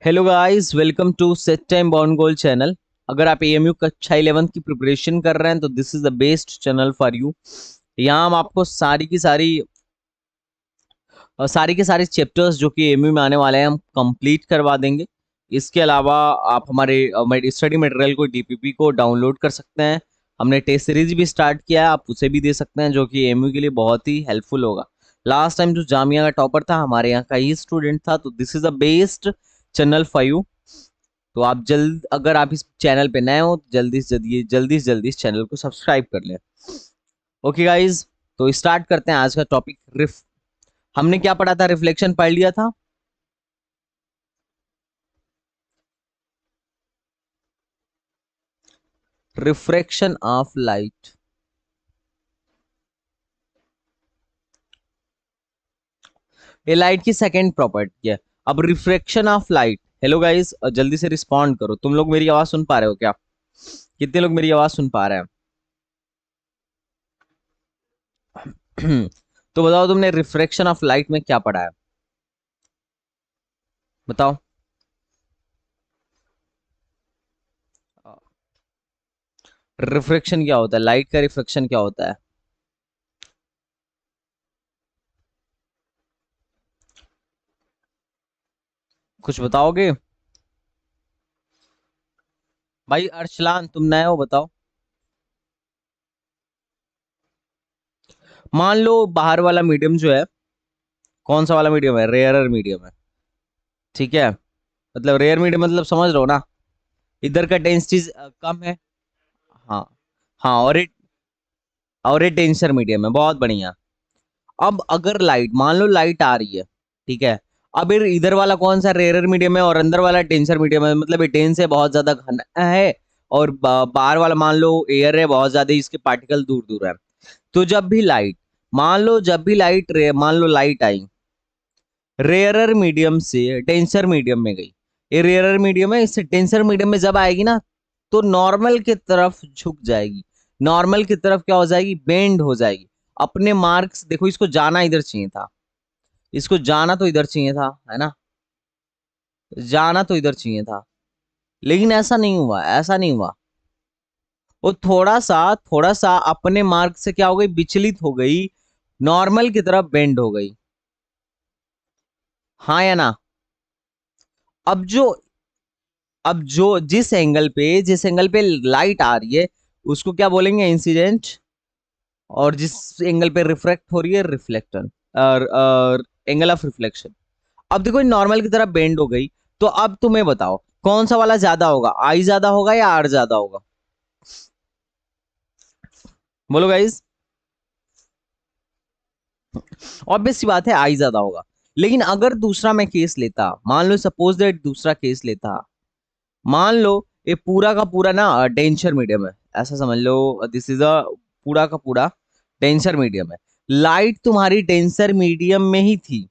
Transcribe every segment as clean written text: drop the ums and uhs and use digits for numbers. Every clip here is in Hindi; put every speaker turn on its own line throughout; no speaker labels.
Hello guys, welcome to set time bound goal channel. अगर आप एएमयू कक्षा 11 की प्रिपरेशन कर रहे हैं तो this is the best channel for you. यहाँ हम आपको सारी के सारे चैप्टर्स जो कि एएमयू में आने वाले हैं हम कंप्लीट करवा देंगे। इसके अलावा आप हमारे स्टडी मटेरियल को डीपीपी को डाउनलोड कर सकते हैं। हमने टेस्ट सीरीज भी स्टार्ट किया है, आप उसे भी दे सकते हैं, जो कि एएमयू के लिए बहुत ही हेल्पफुल होगा। लास्ट टाइम जो जामिया का टॉपर था हमारे यहाँ का ही स्टूडेंट था, तो this is the best channel for you. तो आप जल्द अगर आप इस चैनल पे नए हो तो जल्दी से जल्दी इस चैनल को सब्सक्राइब कर लें। ओके गाइज, तो स्टार्ट करते हैं आज का टॉपिक। हमने क्या पढ़ा था? रिफ्लेक्शन पढ़ लिया था। Refraction of light. ये लाइट की सेकेंड प्रॉपर्टी है। अब refraction of light. Hello guys, जल्दी से रिस्पॉन्ड करो। तुम लोग मेरी आवाज सुन पा रहे हो क्या? कितने लोग मेरी आवाज सुन पा रहे हैं? तो बताओ, तुमने रिफ्रैक्शन ऑफ लाइट में क्या पढ़ा है? बताओ। रिफ्रैक्शन क्या होता है? लाइट का रिफ्रैक्शन क्या होता है? कुछ बताओगे? भाई अर्शलान, तुम नए हो, बताओ। मान लो बाहर वाला मीडियम जो है, कौन सा वाला मीडियम है? रेयरर मीडियम है। ठीक है, मतलब रेयर मीडियम मतलब समझ रहे हो ना? इधर का डेंसिटी कम है। हाँ। हाँ, और ये डेंसर मीडियम है। बहुत बढ़िया। अब अगर लाइट, मान लो लाइट आ रही है, ठीक है। अब इधर वाला कौन सा? रेयरर मीडियम है, और अंदर वाला डेंसर मीडियम है, मतलब ये डेंस है, बहुत ज्यादा घन है। और बाहर वाला मान लो एयर है, बहुत ज्यादा इसके पार्टिकल दूर दूर है। तो जब भी लाइट, मान लो लाइट आई रेयरर मीडियम से डेंसर मीडियम में गई। ये रेयरर मीडियम है, इससे डेंसर मीडियम में जब आएगी ना, तो नॉर्मल की तरफ झुक जाएगी। नॉर्मल की तरफ क्या हो जाएगी? बेंड हो जाएगी। अपने मार्क्स देखो, इसको जाना इधर चाहिए था, इसको जाना तो इधर चाहिए था, है ना? जाना तो इधर चाहिए था, लेकिन ऐसा नहीं हुआ, ऐसा नहीं हुआ। वो थोड़ा सा अपने मार्क से क्या हो गई? विचलित हो गई, नॉर्मल की तरफ बेंड हो गई। हाँ या ना? अब जो अब जो जिस एंगल पे लाइट आ रही है उसको क्या बोलेंगे? इंसिडेंट। और जिस एंगल पे रिफ्रैक्ट हो रही है, रिफ्लेक्टन, और एंगल ऑफ रिफ्लेक्शन। अब देखो नॉर्मल की तरफ बेंड हो गई। तो अब तुम्हें बताओ, कौन सा वाला ज्यादा होगा? आई ज्यादा होगा या आर ज्यादा होगा? बोलो गाइस। ऑब्वियस सी बात है, आई ज्यादा होगा। लेकिन अगर दूसरा मैं केस लेता, मान लो सपोज दैट दूसरा केस लेता, मान लो ये पूरा का पूरा ना डेंसर मीडियम है, ऐसा समझ लो। दिस इज अ पूरा का पूरा डेंसर मीडियम है। लाइट तुम्हारी डेंसर मीडियम में ही थी।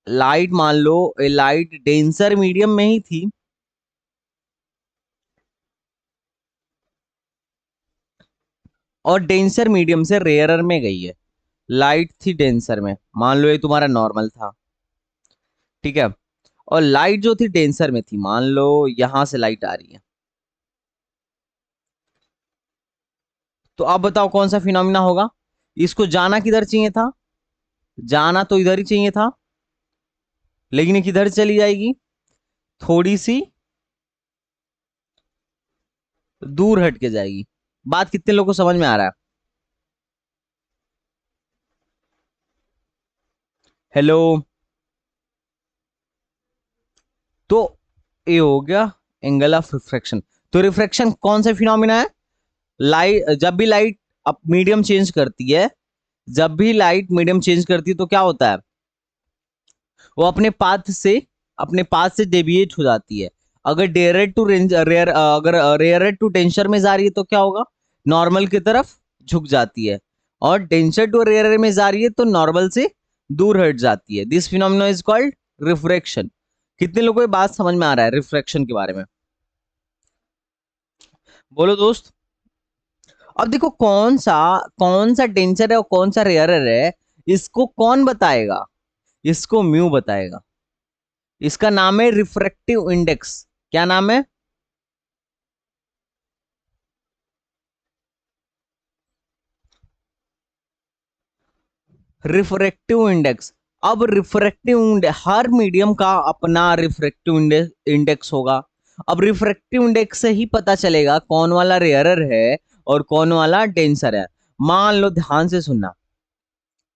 लाइट मान लो लाइट डेंसर मीडियम में ही थी, और डेंसर मीडियम से रेयरर में गई है। लाइट थी डेंसर में, मान लो ये तुम्हारा नॉर्मल था, ठीक है। और लाइट जो थी डेंसर में थी, मान लो यहां से लाइट आ रही है। तो अब बताओ कौन सा फिनोमिना होगा? इसको जाना किधर चाहिए था? जाना तो इधर ही चाहिए था, लेकिन ये किधर चली जाएगी? थोड़ी सी दूर हट के जाएगी। बात कितने लोगों को समझ में आ रहा है? हेलो। तो ये हो गया एंगल ऑफ रिफ्रैक्शन। तो रिफ्रैक्शन कौन सा फिनोमिना है? लाइट, जब भी लाइट अब मीडियम चेंज करती है, जब भी लाइट मीडियम चेंज करती है तो क्या होता है? वो अपने पाथ से डेविएट हो जाती है। अगर डेयर टू रेयर अगर रेयर टू डेंसर में जा रही है तो क्या होगा? नॉर्मल की तरफ झुक जाती है। और डेंसर टू रेयर में जा रही है तो नॉर्मल से दूर हट जाती है। This phenomena is called refraction. कितने लोगों को ये बात समझ में आ रहा है रिफ्रैक्शन के बारे में? बोलो दोस्त। अब देखो कौन सा डेंसर है और कौन सा रेयरर है, इसको कौन बताएगा? इसको म्यू बताएगा। इसका नाम है रिफ्रैक्टिव इंडेक्स। क्या नाम है? Refractive index. अब रिफ्रैक्टिव हर मीडियम का अपना रिफ्रैक्टिव इंडेक्स होगा। अब रिफ्रैक्टिव इंडेक्स से ही पता चलेगा कौन वाला रेयरर है और कौन वाला डेंसर है। मान लो, ध्यान से सुनना,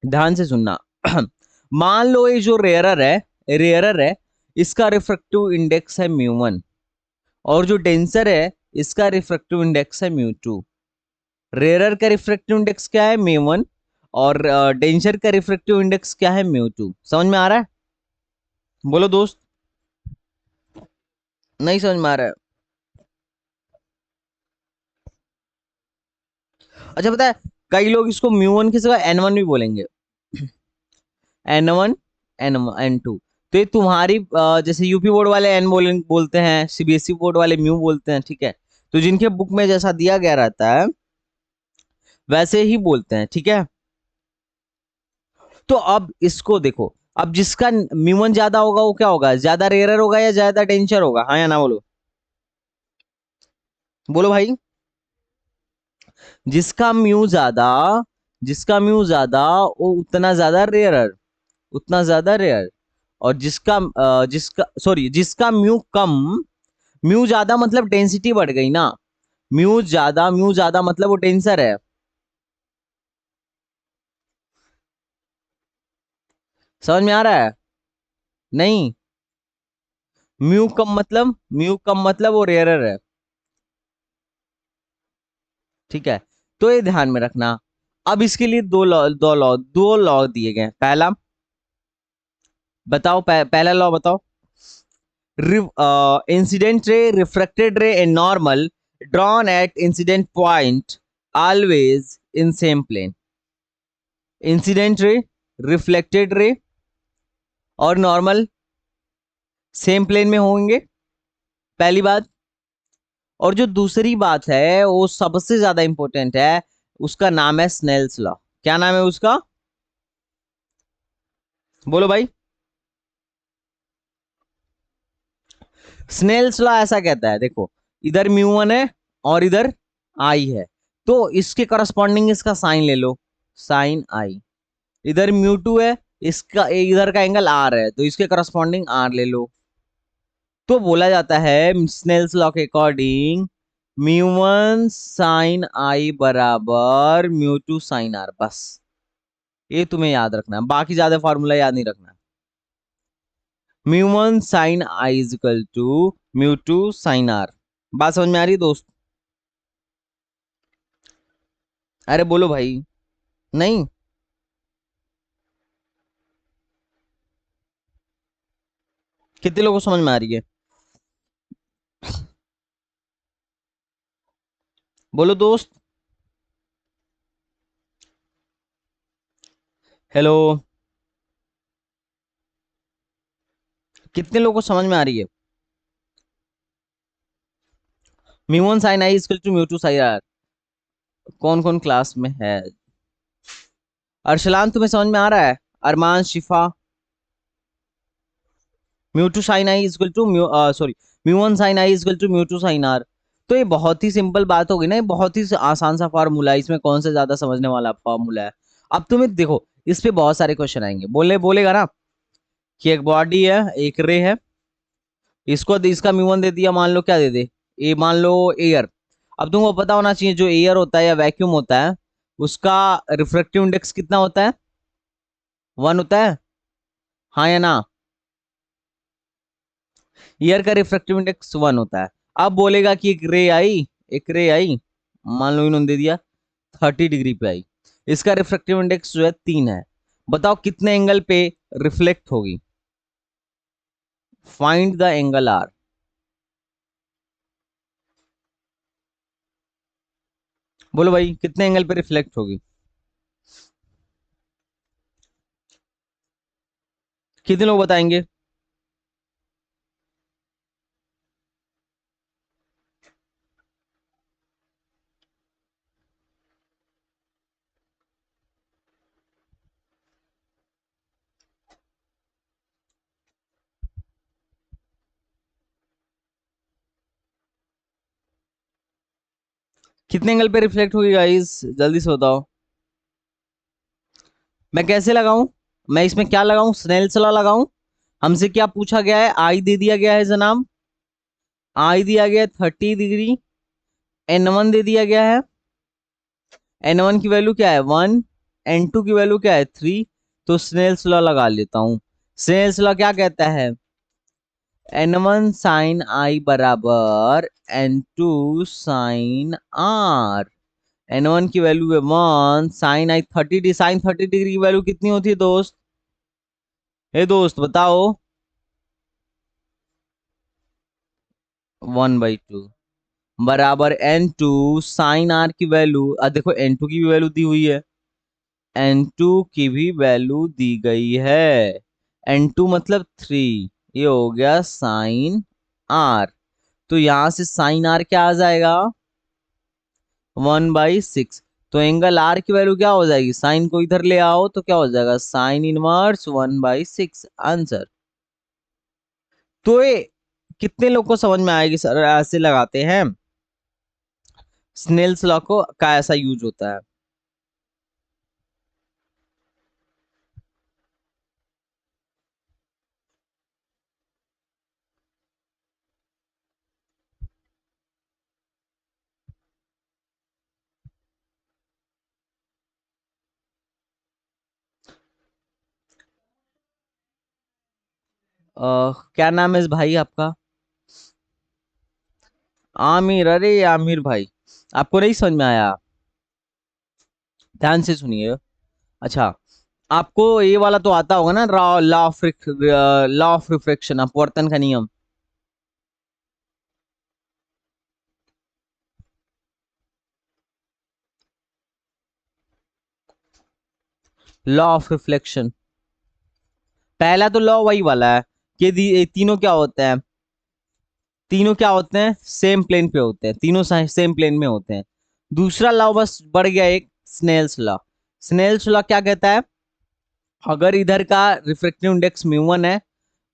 ध्यान से सुनना। मान लो ये जो रेयरर है इसका रिफ्रैक्टिव इंडेक्स है म्यू 1, और जो डेंसर है इसका रिफ्रैक्टिव इंडेक्स है म्यू 2। रेयरर का रिफ्रैक्टिव इंडेक्स क्या है? म्यू 1। और डेंसर का रिफ्रैक्टिव इंडेक्स क्या है? म्यू 2। समझ में आ रहा है? बोलो दोस्त। नहीं समझ में आ रहा है? अच्छा, पता है, कई लोग इसको म्यू 1 की जगह N1 भी बोलेंगे। N1, N2। तो ये तुम्हारी जैसे यूपी बोर्ड वाले बोलते हैं, सीबीएसई बोर्ड वाले म्यू बोलते हैं, ठीक है? तो जिनके बुक में जैसा दिया गया रहता है वैसे ही बोलते हैं, ठीक है? तो अब इसको देखो, अब जिसका म्यू 1 ज्यादा होगा वो क्या होगा? ज्यादा रेयरर होगा या ज्यादा डेंजर होगा? हाँ या ना बोलो, बोलो भाई। जिसका म्यू ज्यादा, जिसका म्यू ज्यादा वो उतना ज्यादा रेयरर, उतना ज्यादा रेयर। और जिसका सॉरी, जिसका म्यू कम, म्यू ज्यादा मतलब डेंसिटी बढ़ गई ना। म्यू ज्यादा मतलब वो डेंसर है। समझ में आ रहा है? नहीं, म्यू कम मतलब वो रेयरर है, ठीक है? तो ये ध्यान में रखना। अब इसके लिए दो लॉ दिए गए हैं। पहला बताओ, पहला लॉ बताओ। Incident ray, refracted ray, and normal drawn at incident point always in same plane. Incident ray, reflected ray और नॉर्मल सेम प्लेन में होंगे, पहली बात। और जो दूसरी बात है वो सबसे ज्यादा इंपॉर्टेंट है, उसका नाम है स्नेल्स लॉ। क्या नाम है उसका? बोलो भाई। स्नेल्स लॉ ऐसा कहता है, देखो, इधर म्यू 1 है और इधर आई है, तो इसके करस्पॉन्डिंग इसका साइन ले लो, साइन आई। इधर म्यू 2 है, इसका इधर का एंगल आर है, तो इसके करस्पॉन्डिंग आर ले लो। तो बोला जाता है स्नेल्स लॉ के अकॉर्डिंग म्यू 1 साइन आई बराबर म्यू 2 साइन आर। बस ये तुम्हें याद रखना है, बाकी ज्यादा फॉर्मूला याद नहीं रखना। Mu 1 sine i is equal to mu 2 sine r. बात समझ में आ रही है दोस्त? अरे बोलो भाई। नहीं, कितने लोगों को समझ में आ रही है? बोलो दोस्त। हेलो। कितने लोगों को समझ में आ रही है? Mu 1 sine i is equal to mu 2 sine r. कौन कौन क्लास में है? अर्शलान, तुम्हें समझ में आ रहा है? Arman, Shifa. Mu 2 sine i equal to sorry, mu 1 sine i equal to mu 2 sine r. तो ये बहुत ही सिंपल बात होगी ना, ये बहुत ही आसान सा फार्मूला है, इसमें कौन सा ज्यादा समझने वाला फार्मूला है? अब तुम्हें देखो, इस पे बहुत सारे क्वेश्चन आएंगे, बोलेगा ना कि एक बॉडी है, एक रे है, इसको इसका म्यू 1 दे दिया, मान लो क्या दे दे, ये मान लो एयर। अब तुमको पता होना चाहिए जो एयर होता है या वैक्यूम होता है उसका रिफ्रैक्टिव इंडेक्स कितना होता है? 1 होता है, हाँ या ना? ईयर का रिफ्रैक्टिव इंडेक्स 1 होता है। अब बोलेगा कि एक रे आई, मान लो इन्होंने दे दिया 30 डिग्री पे आई, इसका रिफ्रैक्टिव इंडेक्स जो है 3 है। बताओ कितने एंगल पे रिफ्लेक्ट होगी? Find the angle r. बोलो भाई, कितने एंगल पे रिफ्लेक्ट होगी? कितने लोग बताएंगे? कितने एंगल पे रिफ्लेक्ट होगी गाइस, जल्दी से बताओ। मैं कैसे लगाऊं, मैं इसमें क्या लगाऊं, स्नेल्स लॉ लगाऊं। हमसे क्या पूछा गया है, आई दे दिया गया है जनाब, आई दिया गया है 30 डिग्री, N1 दे दिया गया है, N1 की वैल्यू क्या है 1, N2 की वैल्यू क्या है 3। तो स्नेल्स लॉ लगा लेता हूं। स्नेल्स लॉ क्या कहता है, N1 साइन आई बराबर N2 साइन आर। N1 की वैल्यू है 1, साइन आई 30, साइन 30 डिग्री की वैल्यू कितनी होती है दोस्त, हे दोस्त बताओ। 1/2 बराबर N2 साइन आर की वैल्यू, देखो N2 की भी वैल्यू दी हुई है, N2 की भी वैल्यू दी गई है, N2 मतलब 3, ये हो गया साइन आर। तो यहां से साइन आर क्या आ जाएगा 1/6। तो एंगल आर की वैल्यू क्या हो जाएगी, साइन को इधर ले आओ तो क्या हो जाएगा साइन इनवर्स 1/6 आंसर। तो ये कितने लोग को समझ में आएगी सर ऐसे लगाते हैं, स्नेल्स लॉ को का ऐसा यूज होता है। क्या नाम है इस भाई आपका, आमिर, अरे आमिर भाई, आपको नहीं समझ में आया, ध्यान से सुनिए। अच्छा, आपको ये वाला तो आता होगा ना, लॉ ऑफ रिफ्रैक्शन, अपवर्तन का नियम। लॉ ऑफ रिफ्लेक्शन, पहला तो लॉ वही वाला है कि ये तीनों क्या होते हैं, तीनों क्या होते हैं सेम प्लेन पे होते हैं, तीनों सेम प्लेन में होते हैं। दूसरा लॉ बस बढ़ गया एक, स्नेल्स लॉ। स्नेल्स लॉ क्या कहता है, अगर इधर का रिफ्रैक्टिव इंडेक्स म्यू1 है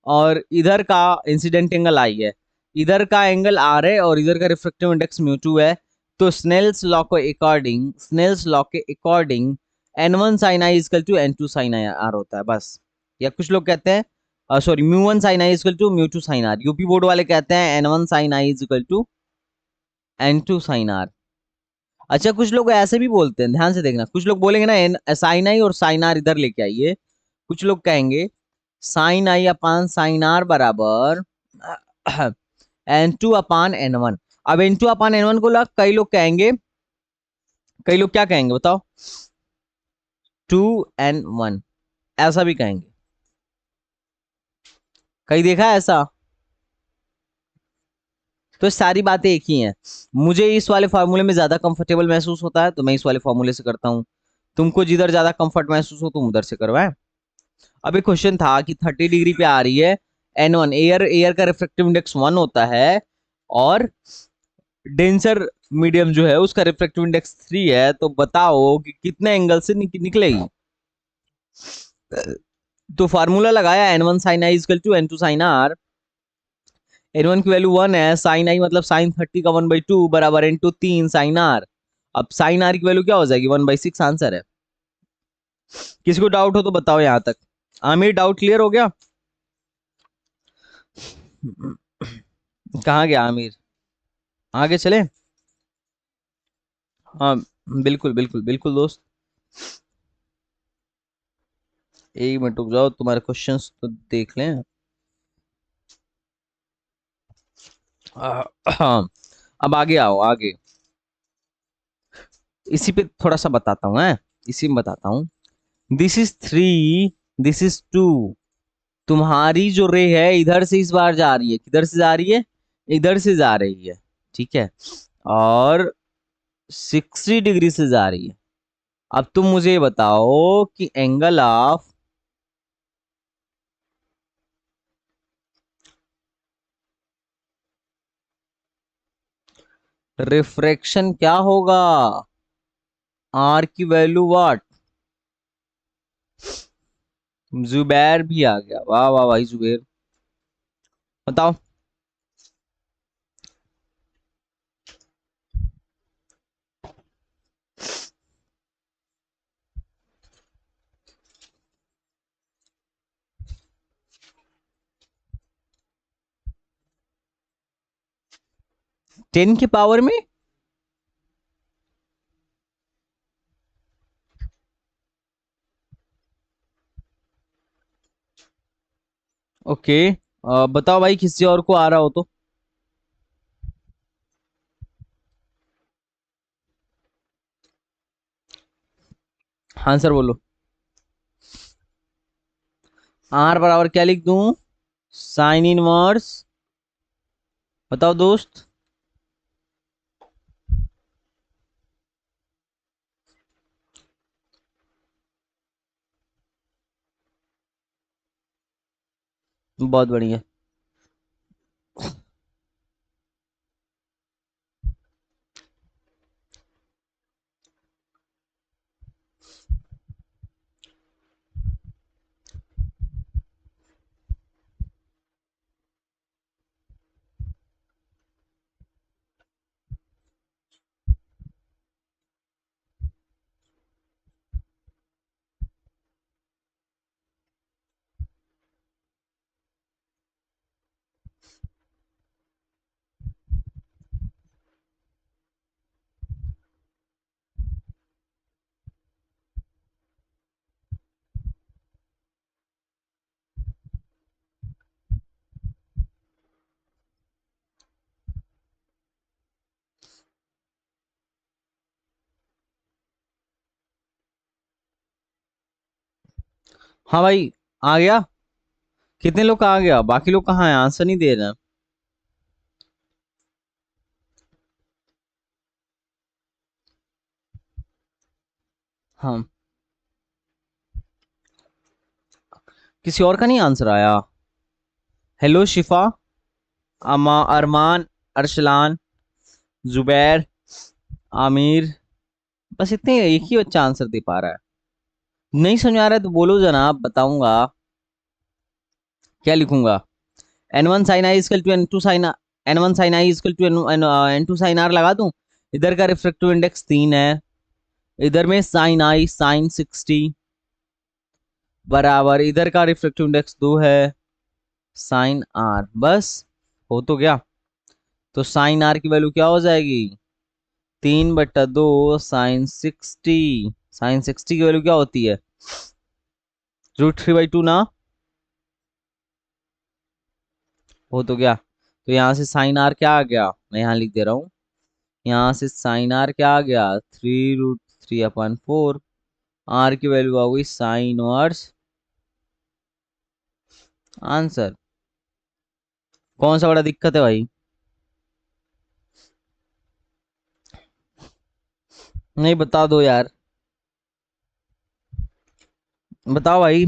और इधर का इंसिडेंट एंगल आई है, इधर का एंगल आर है और इधर का रिफ्रैक्टिव इंडेक्स म्यू2 है, तो स्नेल्स लॉ के according N1 sine I is equal to N2 sine I R होता है बस। या कुछ लोग कहते हैं सॉरी म्यू1 साइन आई इजकल टू म्यू2 साइन आर, यूपी बोर्ड वाले कहते हैं N1 sine I is equal to N2 sine R. अच्छा, कुछ लोग ऐसे भी बोलते हैं, ध्यान से देखना, कुछ लोग बोलेंगे ना साइन आई और साइन आर इधर लेके आइए, कुछ लोग कहेंगे sine i upon sine r बराबर N2 अपान N1। अब N2 अपान N1 को लग कई लोग कहेंगे, कई लोग क्या कहेंगे बताओ, 2N1 ऐसा भी कहेंगे, कहीं देखा है ऐसा। तो सारी बातें एक ही हैं, मुझे इस वाले फॉर्मूले में ज्यादा कंफर्टेबल महसूस होता है तो मैं इस वाले फॉर्मूले से करता हूं, तुमको जिधर ज्यादा कंफर्ट महसूस हो तुम उधर से करवाए। अब एक क्वेश्चन था कि 30 डिग्री पे आ रही है N1, एयर एयर का रिफ्रैक्टिव इंडेक्स 1 होता है और डेंसर मीडियम जो है उसका रिफ्रैक्टिव इंडेक्स 3 है, तो बताओ कि कितने एंगल से निकलेगी। तो फार्मूला लगाया N1 sine I is equal to N2 sine r. N1 की वैल्यू 1 है, साइन आई मतलब साइन 30 का 1/2 बराबर N2 3 साइन आर। अब साइन आर की वैल्यू क्या हो जाएगी 1/6 आंसर है। किसी को डाउट हो तो बताओ यहां तक। आमिर डाउट क्लियर हो गया, कहाँ गया आमिर, आगे चले। हाँ बिल्कुल बिल्कुल बिल्कुल दोस्त, एक मिनट रुक जाओ, तुम्हारे क्वेश्चंस तो देख लें। हाँ, अब आगे आओ आगे, इसी पे थोड़ा सा बताता हूँ, है इसी में बताता हूँ। दिस इज 3, दिस इज 2, तुम्हारी जो रे है इधर से इस बार जा रही है, किधर से जा रही है, इधर से जा रही है, ठीक है, और 60 डिग्री से जा रही है। अब तुम मुझे ये बताओ कि एंगल ऑफ रिफ्रैक्शन क्या होगा, आर की वैल्यू व्हाट। जुबैर भी आ गया, वाह वाह भाई जुबैर, बताओ। 10 के पावर में? ओके, बताओ भाई, किसी और को आ रहा हो तो। हाँ सर बोलो। आर बराबर क्या लिख दूं? साइन इनवर्स, बताओ दोस्त। बहुत बढ़िया। हाँ भाई, आ गया। कितने लोग का आ गया? बाकी लोग कहाँ है? आंसर नहीं दे रहे हैं। हाँ, किसी और का नहीं आंसर आया? हेलो शिफा, अमा, अरमान, अरसलान, जुबैर, आमिर, बस इतने, एक ही बच्चा आंसर दे पा रहा है। नहीं समझ आ रहा है तो बोलो जनाब, बताऊंगा। क्या लिखूंगा? N one sine I is equal to n two sine, n one sine I is equal to n two sine r लगा दूं। इधर का रिफ्रैक्टिव इंडेक्स 3 है, इधर में साइन आई साइन 60 बराबर, इधर का रिफ्रैक्टिव इंडेक्स 2 है, साइन आर, बस हो तो गया। तो साइन आर की वैल्यू क्या हो जाएगी? 3/2 साइन 60। साइन 60 की वैल्यू क्या होती है? √3/2 ना। हो तो गया। तो यहाँ से साइन आर क्या आ गया, मैं यहाँ लिख दे रहा हूँ। यहाँ से साइन आर क्या आ गया? 3√3/4। आर की वैल्यू आ गई साइन वर्स। आंसर। कौन सा बड़ा दिक्कत है भाई? नहीं, बता दो यार, बताओ भाई।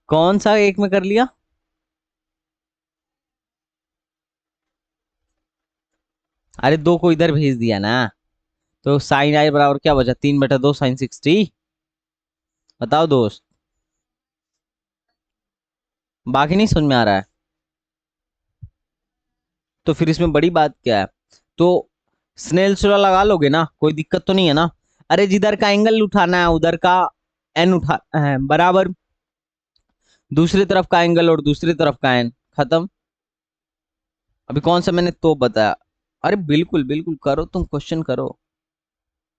कौन सा एक में कर लिया? अरे दो को इधर भेज दिया ना। तो साइन आई बराबर क्या बचा? 3/2 साइन 60। बताओ दोस्त। बाकी नहीं समझ में आ रहा है? तो फिर इसमें बड़ी बात क्या है? तो स्नेल्स लॉ लगा लोगे ना, कोई दिक्कत तो नहीं है ना? अरे जिधर का एंगल उठाना है उधर का एन उठा है, बराबर। दूसरी तरफ का एंगल और दूसरी तरफ का एन, खत्म। अभी कौन सा मैंने तो बताया? अरे बिल्कुल बिल्कुल करो, तुम क्वेश्चन करो।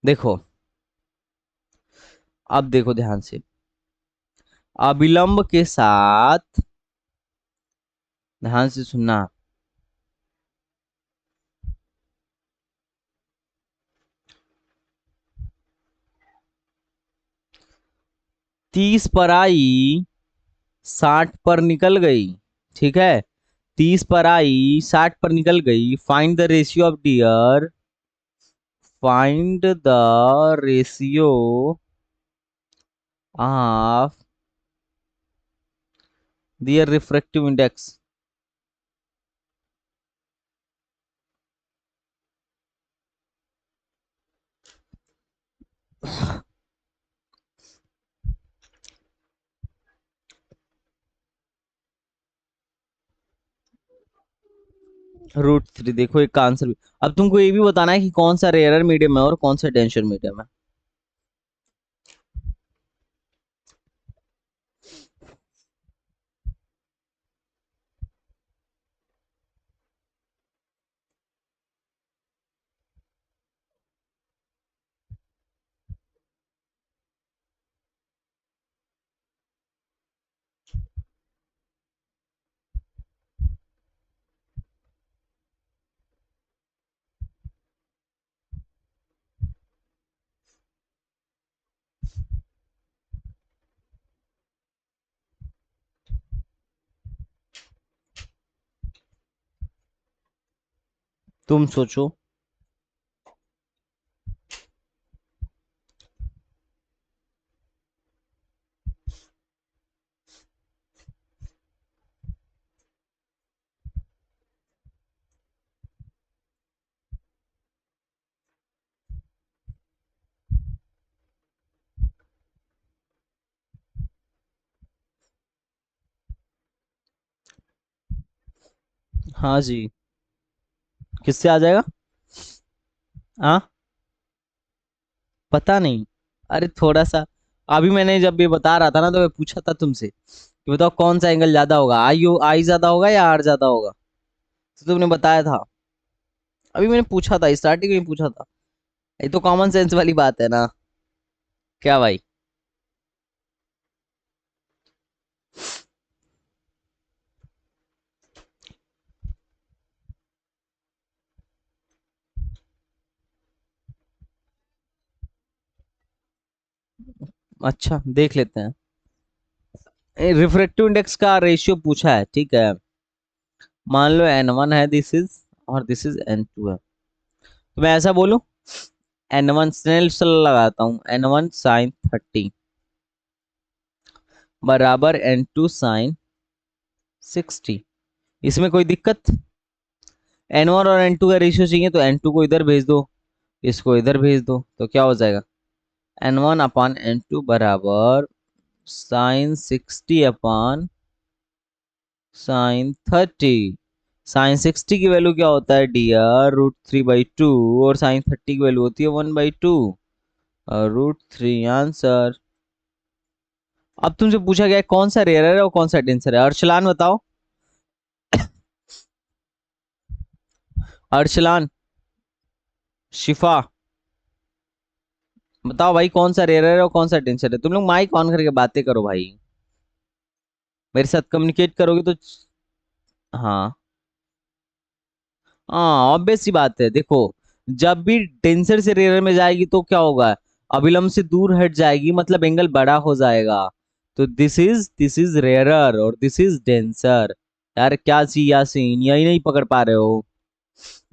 देखो, अब देखो ध्यान से, अविलंब के साथ, ध्यान से सुनना। 30 पर आई, 60 पर निकल गई, ठीक है? 30 पर आई, 60 पर निकल गई, find the ratio of their, find the ratio of their refractive index. √3, देखो एक का आंसर भी। अब तुमको ये भी बताना है कि कौन सा रेयरर मीडियम है और कौन सा डेंसर मीडियम है। तुम सोचो। हाँ जी। किससे आ जाएगा? हाँ, पता नहीं। अरे थोड़ा सा, अभी मैंने जब ये बता रहा था ना तो मैं पूछा था तुमसे कि बताओ कौन सा एंगल ज्यादा होगा, आई ज्यादा होगा या आर ज्यादा होगा, तो तुमने बताया था। अभी मैंने पूछा था, स्टार्टिंग में पूछा था। ये तो कॉमन सेंस वाली बात है ना। क्या भाई? अच्छा, देख लेते हैं। रिफ्रैक्टिव इंडेक्स का रेशियो पूछा है, ठीक है। मान लो n1 है, दिस इज, और दिस इज n2 है। तो मैं ऐसा बोलूं, n1 स्नेल लगाता हूँ, n1 sin 30 बराबर n2 sin 60। इसमें कोई दिक्कत? n1 और n2 का रेशियो चाहिए तो n2 को इधर भेज दो, इसको इधर भेज दो, तो क्या हो जाएगा? n1/n2 बराबर sin 60/sin 30। sin 60 की वैल्यू क्या होता है डियर? √3/2। और sin 30 की वैल्यू होती है 1/2। और √3 आंसर। अब तुमसे पूछा गया है कौन सा रेयर है और कौन सा डेंसर है। अर्शलान बताओ। अर्शलान, शिफा, बताओ भाई कौन सा रेयर है और कौन सा डेंसर है। तुम लोग माइक ऑन करके बातें करो भाई, मेरे साथ कम्युनिकेट करोगे तो। हाँ, हाँ ऑब्वियस सी बात है। देखो, जब भी डेंसर से रेयर में जाएगी तो क्या होगा? अभिलंब से दूर हट जाएगी, मतलब एंगल बड़ा हो जाएगा। तो दिस इज रेयरर और दिस इज डेंसर। यार क्या सी यासीन, यही नहीं पकड़ पा रहे हो?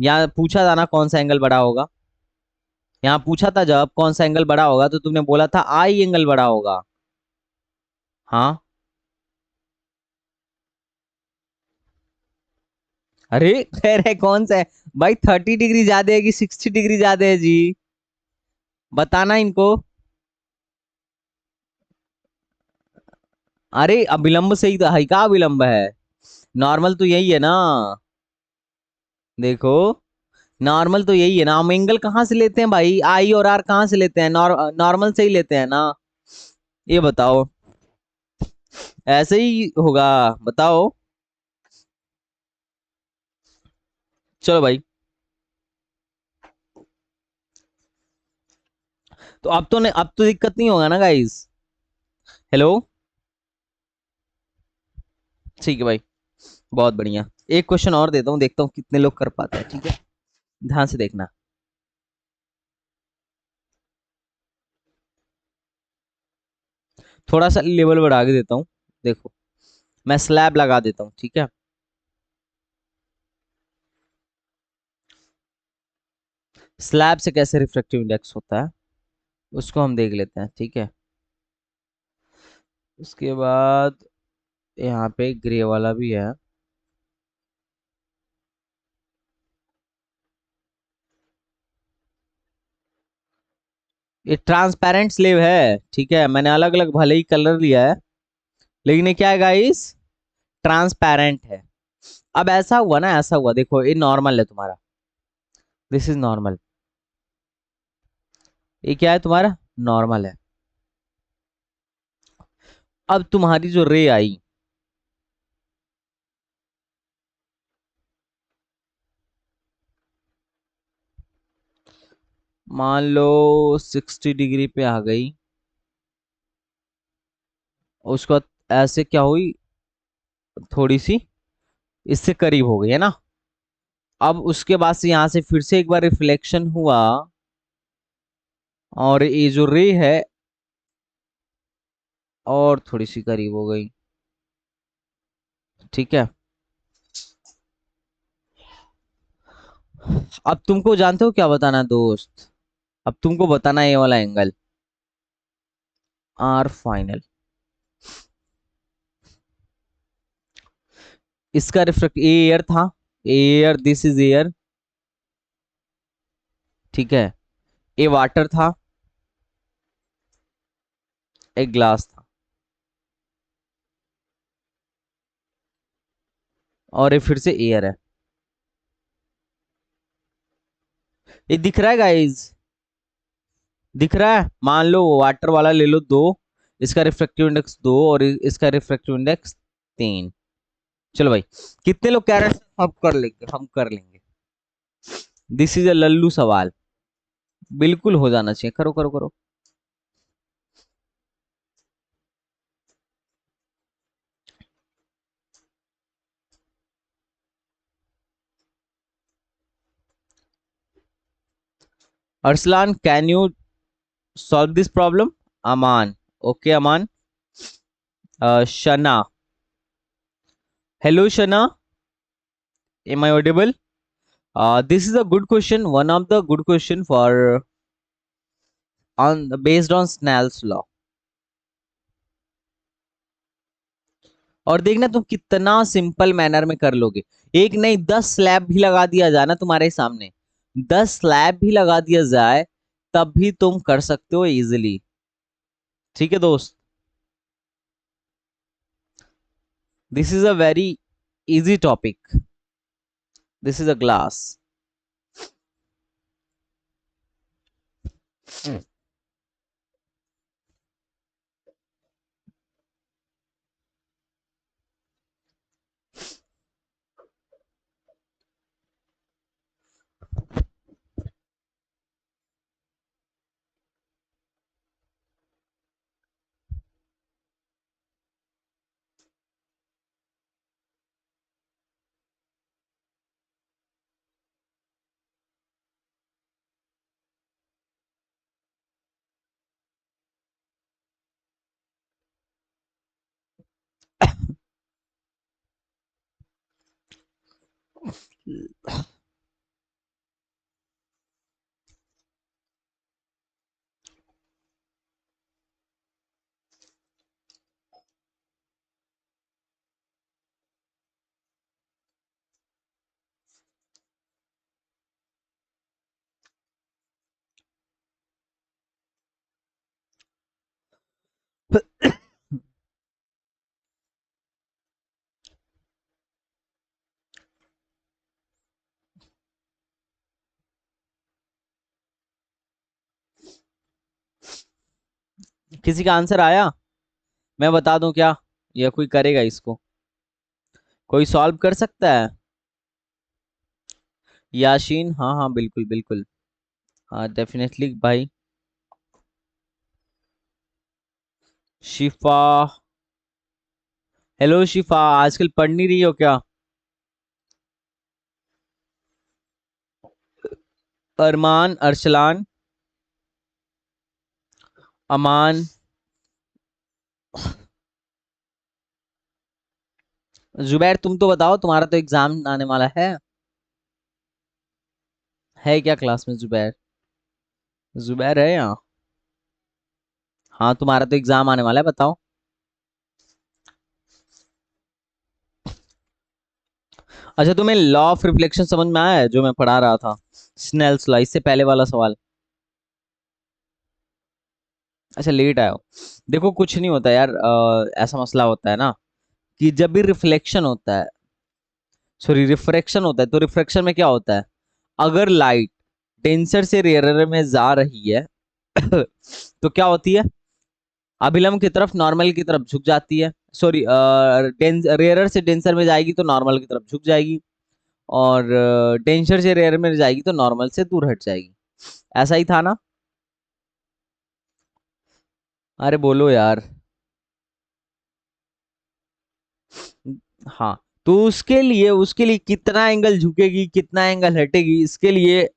यहाँ पूछा था ना कौन सा एंगल बड़ा होगा। यहाँ पूछा था जब कौन सा एंगल बड़ा होगा तो तुमने बोला था आई एंगल बड़ा होगा। हाँ। अरे कह रहे कौन सा है? भाई 30 डिग्री ज्यादा है कि 60 डिग्री ज्यादा है जी? बताना इनको। अरे अभिलंब से ही तो है, का अभिलंब है? नॉर्मल तो यही है ना। देखो, नॉर्मल तो यही है ना। हम एंगल कहाँ से लेते हैं भाई? आई और आर कहाँ से लेते हैं? नॉर्मल से ही लेते हैं ना। ये बताओ। ऐसे ही होगा। बताओ। चलो भाई। तो अब तो नहीं, अब तो दिक्कत नहीं होगा ना गाइस। हेलो। ठीक है भाई, बहुत बढ़िया। एक क्वेश्चन और देता हूँ, देखता हूँ कितने लोग कर पाते हैं, ठीक है। ध्यान से देखना। थोड़ा सा लेवल बढ़ा के देता हूँ। देखो, मैं स्लैब लगा देता हूँ, ठीक है। स्लैब से कैसे रिफ्रैक्टिव इंडेक्स होता है उसको हम देख लेते हैं, ठीक है। उसके बाद यहाँ पे ग्रे वाला भी है। ये ट्रांसपेरेंट स्लेब है, ठीक है। मैंने अलग अलग भले ही कलर लिया है, लेकिन ये क्या है गाइस? ट्रांसपेरेंट है। अब ऐसा हुआ ना, ऐसा हुआ, देखो ये नॉर्मल है तुम्हारा, दिस इज नॉर्मल। ये क्या है तुम्हारा? नॉर्मल है। अब तुम्हारी जो रे आई, मान लो 60 डिग्री पे आ गई, उसके बाद ऐसे क्या हुई, थोड़ी सी इससे करीब हो गई है ना। अब उसके बाद से यहां से फिर से एक बार रिफ्लेक्शन हुआ, और ये जो रे है और थोड़ी सी करीब हो गई, ठीक है। अब तुमको जानते हो क्या बताना दोस्त? अब तुमको बताना है ये वाला एंगल, आर फाइनल। इसका रिफ्लेक्ट, ए एयर था, एयर, दिस इज एयर, ठीक है। ए वाटर था, एक ग्लास था, और ये फिर से एयर है। ये दिख रहा है गाइज? दिख रहा है? मान लो वाटर वाला ले लो दो, इसका रिफ्रैक्टिव इंडेक्स दो और इसका रिफ्रैक्टिव इंडेक्स तीन। चलो भाई, कितने लोग कह रहे हैं हम कर लेंगे, हम कर लेंगे? दिस इज अ लल्लू सवाल, बिल्कुल हो जाना चाहिए। करो करो करो। Arsalan, can you solve this problem? Aman, okay Aman. शना, hello शना, am I audible? This is a good question, one of the good question for on based on Snell's law। और देखना तुम कितना सिंपल मैनर में कर लोगे। एक नहीं 10 स्लैब भी लगा दिया जाए ना तुम्हारे सामने, 10 स्लैब भी लगा दिया जाए, तब भी तुम कर सकते हो इजिली। ठीक है दोस्त, this is a very easy topic. This is a glass. किसी का आंसर आया? मैं बता दूं क्या, या कोई करेगा इसको? कोई सॉल्व कर सकता है? याशीन, हाँ हाँ बिल्कुल बिल्कुल, हाँ डेफिनेटली भाई। शिफा, हेलो शिफा, आजकल पढ़ नहीं रही हो क्या? अरमान, अरसलान, अमान, जुबैर, तुम तो बताओ, तुम्हारा तो एग्जाम आने वाला है क्या क्लास में जुबैर? जुबैर है यहाँ? हाँ तुम्हारा तो एग्जाम आने वाला है, बताओ। अच्छा, तुम्हें लॉ ऑफ रिफ्लेक्शन समझ में आया है जो मैं पढ़ा रहा था, स्नेल्स लॉ, इससे पहले वाला सवाल? अच्छा लेट आए हो। देखो कुछ नहीं होता यार, ऐसा मसला होता है ना कि जब भी रिफ्लेक्शन होता है, सॉरी रिफ्रैक्शन होता है, तो रिफ्रैक्शन में क्या होता है, अगर लाइट डेंसर से रेयरर में जा रही है तो क्या होती है, अभिलंब की तरफ, नॉर्मल की तरफ झुक जाती है। सॉरी, रेयरर से डेंसर में जाएगी तो नॉर्मल की तरफ झुक जाएगी, और डेंसर से रेयर में जाएगी तो नॉर्मल से दूर हट जाएगी। ऐसा ही था ना? अरे बोलो यार। हाँ, तो उसके लिए कितना एंगल झुकेगी, कितना एंगल हटेगी, इसके लिए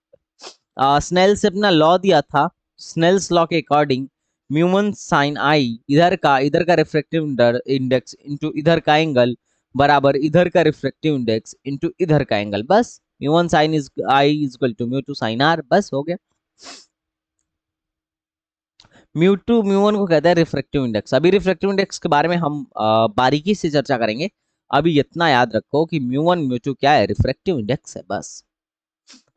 स्नेल से अपना लॉ दिया था। स्नेल्स लॉ के अकॉर्डिंग म्यूमन साइन आई, इधर का रिफ्रैक्टिव इंडेक्स इनटू इधर का एंगल, बराबर इधर का रिफ्रैक्टिव इंडेक्स इनटू इधर का एंगल, बस mu one sine is i is equal to mu two sine r, बस हो गया। म्यू टू म्यू वन को कहते हैं रिफ्रैक्टिव इंडेक्स। अभी रिफ्रैक्टिव इंडेक्स के बारे में हम बारीकी से चर्चा करेंगे। अभी इतना याद रखो कि म्यू वन म्यू टू क्या है, रिफ्रैक्टिव इंडेक्स है बस।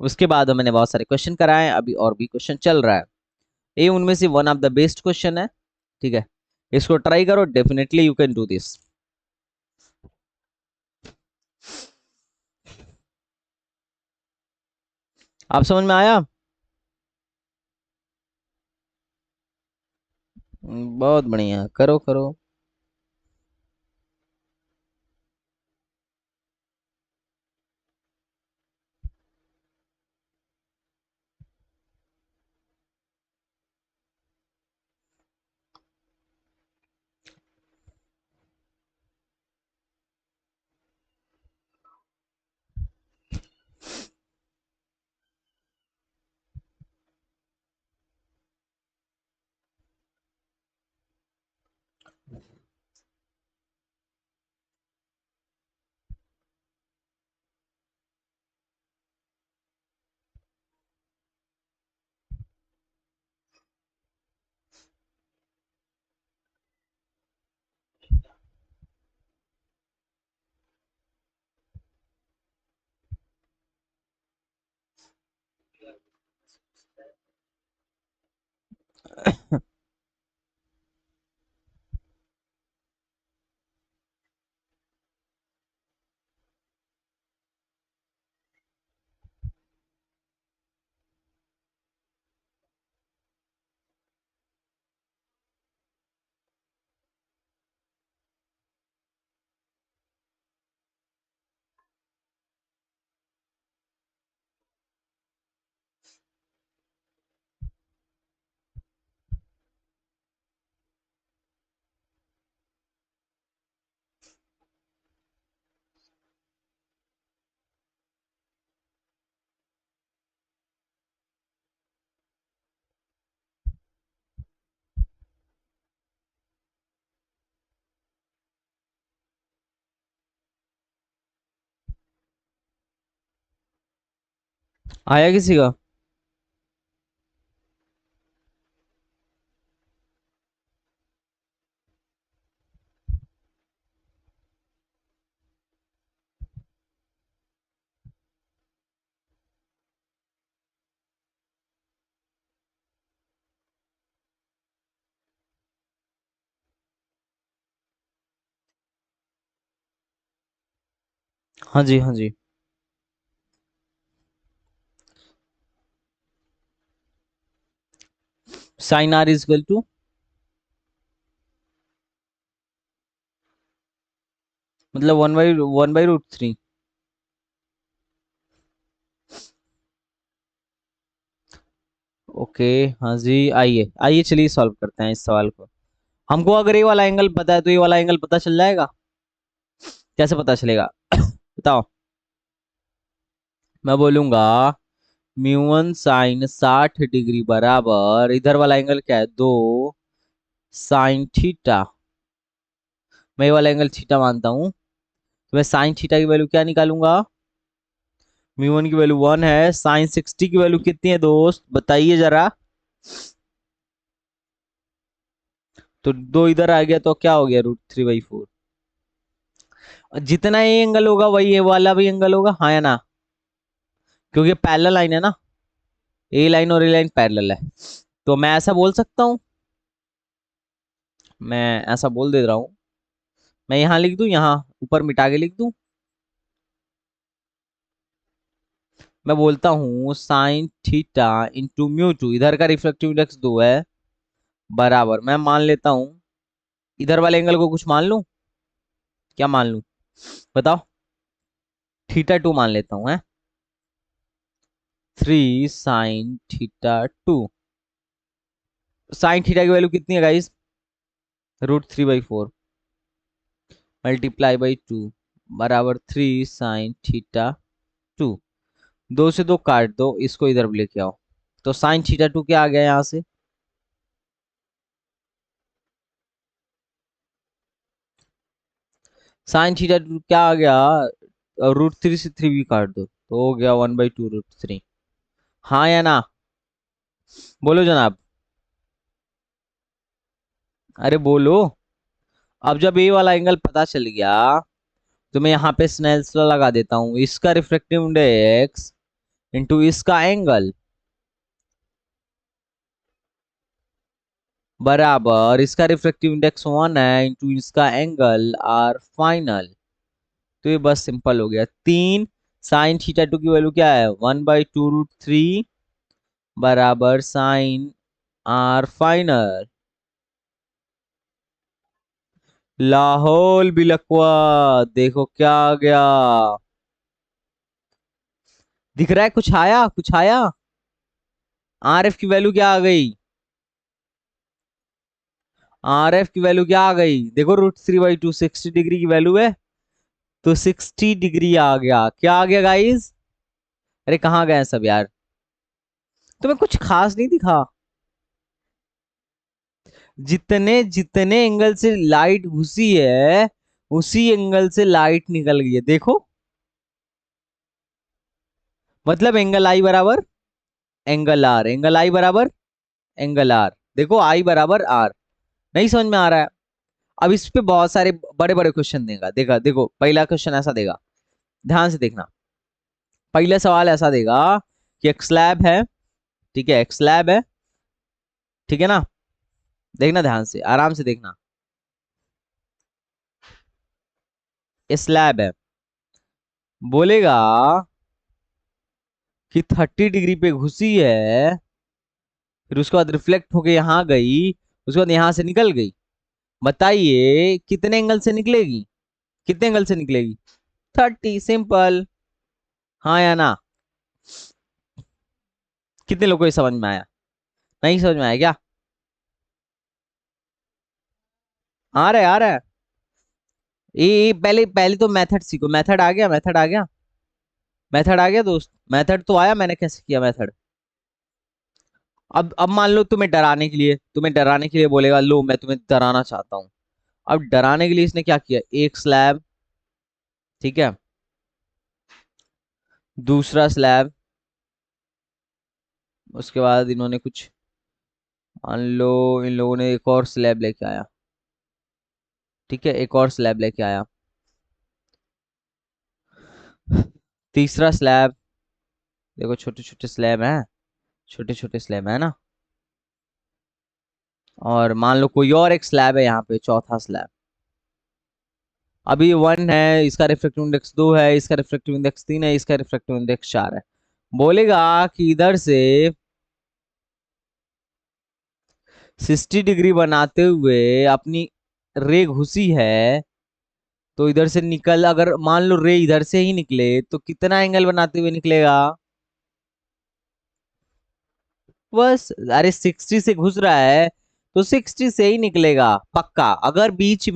उसके बाद मैंने बहुत सारे क्वेश्चन कराए, अभी और भी क्वेश्चन चल रहा है। ये उनमें से one of the best question है, ठीक है, इसको ट्राई करो, definitely you can do this. आप समझ में आया? बहुत बढ़िया, करो करो। आया किसी का? हाँ जी, हाँ जी। Sine R is equal to, मतलब one by root three. Okay, हाँ जी, आइए आइए, चलिए सॉल्व करते हैं इस सवाल को। हमको अगर ये वाला एंगल पता है तो ये वाला एंगल पता चल जाएगा। कैसे पता चलेगा? बताओ। मैं बोलूंगा म्यू वन साइन 60 डिग्री बराबर, इधर वाला एंगल क्या है, दो साइन थीटा। मैं ये वाला एंगल थीटा मानता हूं, तो मैं साइन थीटा की वैल्यू क्या निकालूंगा, म्यू वन की वैल्यू 1 है, साइन 60 की वैल्यू कितनी है दोस्त, बताइए जरा। तो दो इधर आ गया तो क्या हो गया, √3/4। जितना ये एंगल होगा वही ये वाला भी एंगल होगा, हाँ या ना? क्योंकि पैरेलल लाइन है ना, ए लाइन और ए लाइन पैरेलल है। तो मैं ऐसा बोल सकता हूं, मैं ऐसा बोल दे रहा हूं, मैं यहां लिख दूं, यहां ऊपर मिटा के लिख दूं। मैं बोलता हूं sine theta into mu two, इधर का रिफ्लेक्टिव इंडेक्स 2 है, बराबर मैं मान लेता हूं, इधर वाले एंगल को कुछ मान लूं, क्या मान लूं बताओ, थीटा 2 मान लेता हूं, है 3 sin θ2। साइन थीटा की वैल्यू कितनी है गाइस, √3/4 मल्टीप्लाई बाई 2 बराबर 3 sin θ2। दो से दो काट दो, इसको इधर लेके आओ, तो sin θ2 क्या आ गया यहां से, sin θ2 क्या आ गया, √3 से 3 भी काट दो, तो हो गया 1/2√3। हाँ या ना? बोलो जनाब। अरे बोलो। अब जब ये वाला एंगल पता चल गया तो मैं यहाँ पे स्नेल्स लॉ लगा देता हूँ। इसका रिफ्रैक्टिव इंडेक्स इंटू इसका एंगल बराबर, इसका रिफ्रैक्टिव इंडेक्स 1 है इंटू इसका एंगल आर फाइनल। तो ये बस सिंपल हो गया। 3 sin θ2 की वैल्यू क्या है? 1/2√3 बराबर साइन आर फाइनल। लाहौल बिलकवा, देखो क्या आ गया। दिख रहा है? कुछ आया? कुछ आया? आर एफ की वैल्यू क्या आ गई? आर एफ की वैल्यू क्या आ गई? देखो √3/2 60 डिग्री की वैल्यू है, तो 60 डिग्री आ गया। क्या आ गया गाइस? अरे कहाँ गए हैं सब यार? तुम्हें कुछ खास नहीं दिखा? जितने जितने एंगल से लाइट घुसी है उसी एंगल से लाइट निकल गई है, देखो। मतलब एंगल आई बराबर एंगल आर, एंगल आई बराबर एंगल आर। देखो आई बराबर आर। नहीं समझ में आ रहा है? अब इस पे बहुत सारे बड़े बड़े क्वेश्चन देगा। देखा, देखो पहला क्वेश्चन ऐसा देगा, ध्यान से देखना। पहला सवाल ऐसा देगा कि एक स्लैब है, ठीक है, एक स्लैब है, ठीक है ना? देखना ध्यान से, आराम से देखना। ये स्लैब है, बोलेगा कि 30 डिग्री पे घुसी है, फिर उसके बाद रिफ्लेक्ट होके यहाँ गई, उसके बाद यहाँ से निकल गई। बताइए कितने एंगल से निकलेगी? कितने एंगल से निकलेगी? 30, सिंपल। हाँ या ना? कितने लोगों को ये समझ में आया? नहीं समझ में आया क्या? आ रहा है, आ रहा है। ये पहले पहले तो मेथड सीखो। मेथड आ गया? मेथड आ गया? मेथड आ गया दोस्त? मेथड तो आया, मैंने कैसे किया मेथड। अब मान लो तुम्हें डराने के लिए बोलेगा, लो मैं तुम्हें डराना चाहता हूँ। अब डराने के लिए इसने क्या किया? एक स्लैब, ठीक है, दूसरा स्लैब, उसके बाद इन्होंने कुछ, मान लो इन लोगों ने एक और स्लैब लेके आया, ठीक है, एक और स्लैब लेके आया, तीसरा स्लैब। देखो छोटे छोटे स्लैब हैं, छोटे छोटे स्लैब है ना। और मान लो कोई और एक स्लैब है यहाँ पे, चौथा स्लैब। अभी 1 है, इसका रिफ्रैक्टिव इंडेक्स 2 है, इसका रिफ्रैक्टिव इंडेक्स 3 है, इसका रिफ्रैक्टिव इंडेक्स 4 है। बोलेगा कि इधर से 60 डिग्री बनाते हुए अपनी रे घुसी है, तो इधर से निकल, अगर मान लो रे इधर से ही निकले तो कितना एंगल बनाते हुए निकलेगा? बस, अरे 60 से घुस रहा है तो 60 से ही निकलेगा पक्का। अगर बीच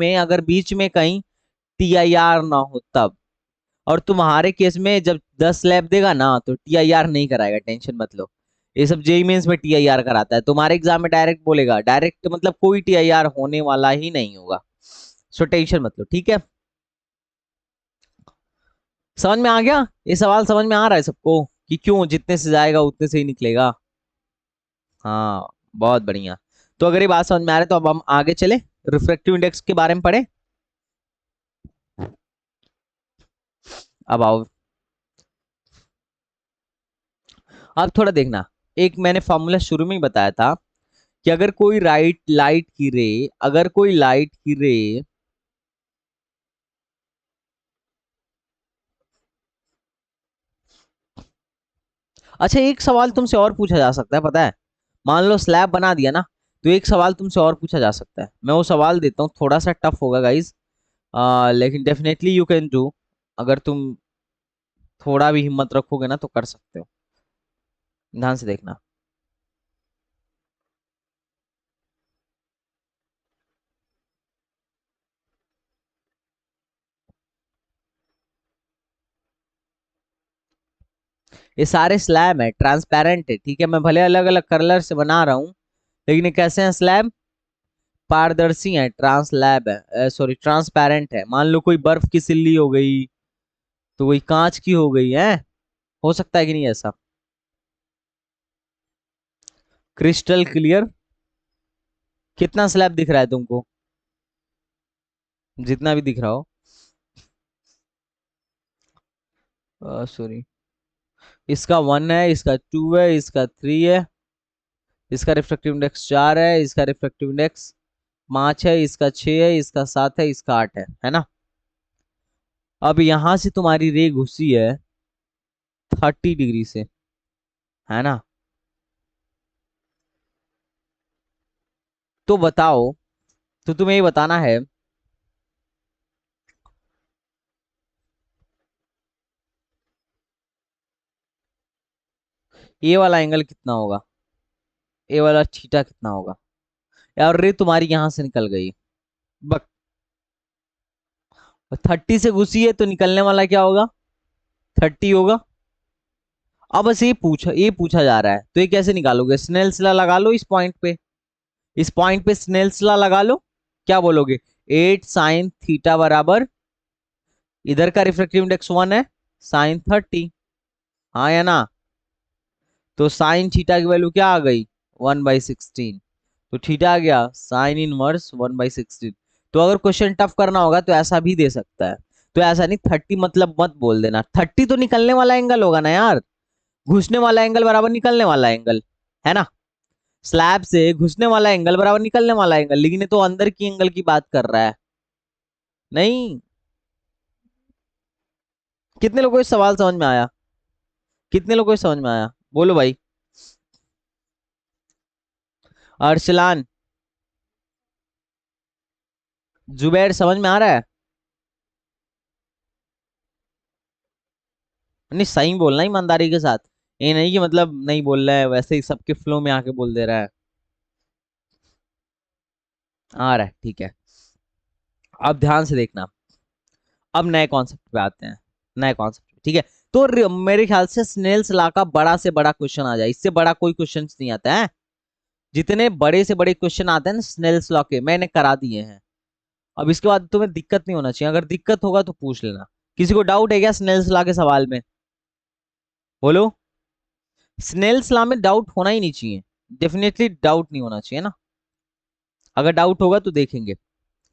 में कहीं टीआईआर ना हो तब। और तुम्हारे केस में जब 10 स्लैब देगा ना तो टीआईआर नहीं कराएगा, टेंशन मत लो। ये सब जेई मेंस में टीआईआर कराता है, तुम्हारे एग्जाम में डायरेक्ट बोलेगा, डायरेक्ट मतलब कोई टीआईआर होने वाला ही नहीं होगा। सो टेंशन मत लो, ठीक है। समझ में आ गया? ये सवाल समझ में आ रहा है सबको कि क्यों जितने से जाएगा उतने से ही निकलेगा? हाँ, बहुत बढ़िया। तो अगर ये बात समझ में आ रही है तो अब हम आगे चले, रिफ्रैक्टिव इंडेक्स के बारे में पढ़े। अब आओ, अब थोड़ा देखना। एक मैंने फॉर्मूला शुरू में ही बताया था कि अगर कोई लाइट की रे अच्छा, एक सवाल तुमसे और पूछा जा सकता है, पता है? मान लो स्लैब बना दिया ना, तो एक सवाल तुमसे और पूछा जा सकता है। मैं वो सवाल देता हूँ, थोड़ा सा टफ होगा गाइस, लेकिन डेफिनेटली यू कैन डू। अगर तुम थोड़ा भी हिम्मत रखोगे ना तो कर सकते हो। ध्यान से देखना। ये सारे स्लैब है, ट्रांसपेरेंट है, ठीक है। मैं भले अलग अलग कलर से बना रहा हूँ, लेकिन ये कैसे हैं स्लैब? पारदर्शी है, ट्रांसलैब है, सॉरी ट्रांसपेरेंट है। मान लो कोई बर्फ की सिल्ली हो गई, तो कोई कांच की हो गई है, हो सकता है कि नहीं ऐसा? Crystal clear. कितना स्लैब दिख रहा है तुमको? जितना भी दिख रहा हो। सॉरी। इसका 1 है, इसका 2 है, इसका 3 है, इसका रिफ्रैक्टिव इंडेक्स 4 है, इसका रिफ्रैक्टिव इंडेक्स 5 है, इसका 6 है, इसका 7 है, इसका 8 है ना? अब यहां से तुम्हारी रे घुसी है 30 डिग्री से, है ना? तो बताओ, तो तुम्हें ये बताना है, ये वाला एंगल कितना होगा, ये वाला थीटा कितना होगा? और रे तुम्हारी यहां से निकल गई, बक 30 से घुसी है तो निकलने वाला क्या होगा? 30 होगा। अब बस ये पूछा जा रहा है, तो ये कैसे निकालोगे? स्नेल्स लॉ लगा लो इस पॉइंट पे, इस पॉइंट पे स्नेल्स लॉ लगा लो। क्या बोलोगे? 8 sin थीटा बराबर, इधर का रिफ्रैक्टिव इंडेक्स 1 है, sin 30। हाँ या ना? तो साइन थीटा की वैल्यू क्या आ गई? 1/16। तो थीटा आ गया साइन इनवर्स 1/16। तो अगर क्वेश्चन टफ करना होगा तो ऐसा भी दे सकता है। तो ऐसा नहीं 30 मतलब मत बोल देना, 30 तो निकलने वाला एंगल होगा ना यार। घुसने वाला एंगल बराबर निकलने वाला एंगल, है ना? स्लैब से घुसने वाला एंगल बराबर निकलने वाला एंगल, लेकिन ये तो अंदर की एंगल की बात कर रहा है। नहीं। कितने लोगों को इस सवाल समझ में आया? कितने लोगों को समझ में आया? बोलो भाई। अर्सलान, जुबैर, समझ में आ रहा है? नहीं, सही बोलना ईमानदारी के साथ। ये नहीं कि मतलब नहीं बोल रहा है, वैसे ही सबके फ्लो में आके बोल दे रहा है। आ रहा है, ठीक है। अब ध्यान से देखना। अब नए कॉन्सेप्ट पे आते हैं। नए कॉन्सेप्ट, ठीक है। तो मेरे ख्याल से स्नेल्स लॉ का बड़ा से बड़ा क्वेश्चन आ जाए, इससे बड़ा कोई क्वेश्चन नहीं आता है। जितने बड़े से बड़े क्वेश्चन आते हैं ना स्नेल्स लॉ के, मैंने करा दिए हैं। अब इसके बाद तुम्हें दिक्कत नहीं होना चाहिए, अगर दिक्कत होगा तो पूछ लेना। किसी को डाउट है क्या स्नेल्स लॉ के सवाल में? बोलो। स्नेल्स लॉ में डाउट होना ही नहीं चाहिए, डेफिनेटली डाउट नहीं होना चाहिए ना। अगर डाउट होगा तो देखेंगे।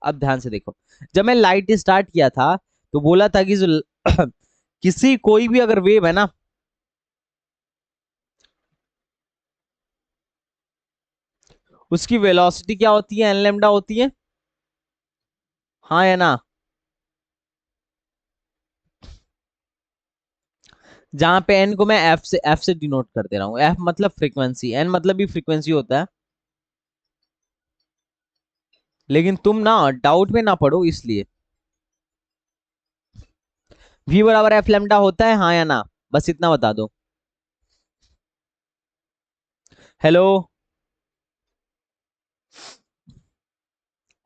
अब ध्यान से देखो। जब मैं लाइट स्टार्ट किया था तो बोला था कि जो किसी कोई भी अगर वेव है ना, उसकी वेलोसिटी क्या होती है? एन लेमडा होती है। हाँ या ना? जहां पे एन को मैं एफ से डिनोट कर दे रहा हूँ। एफ मतलब फ्रीक्वेंसी, एन मतलब भी फ्रीक्वेंसी होता है। लेकिन तुम ना डाउट में ना पड़ो इसलिए। वी बराबर एफ लेमडा होता है, हाँ या ना? बस इतना बता दो। हेलो?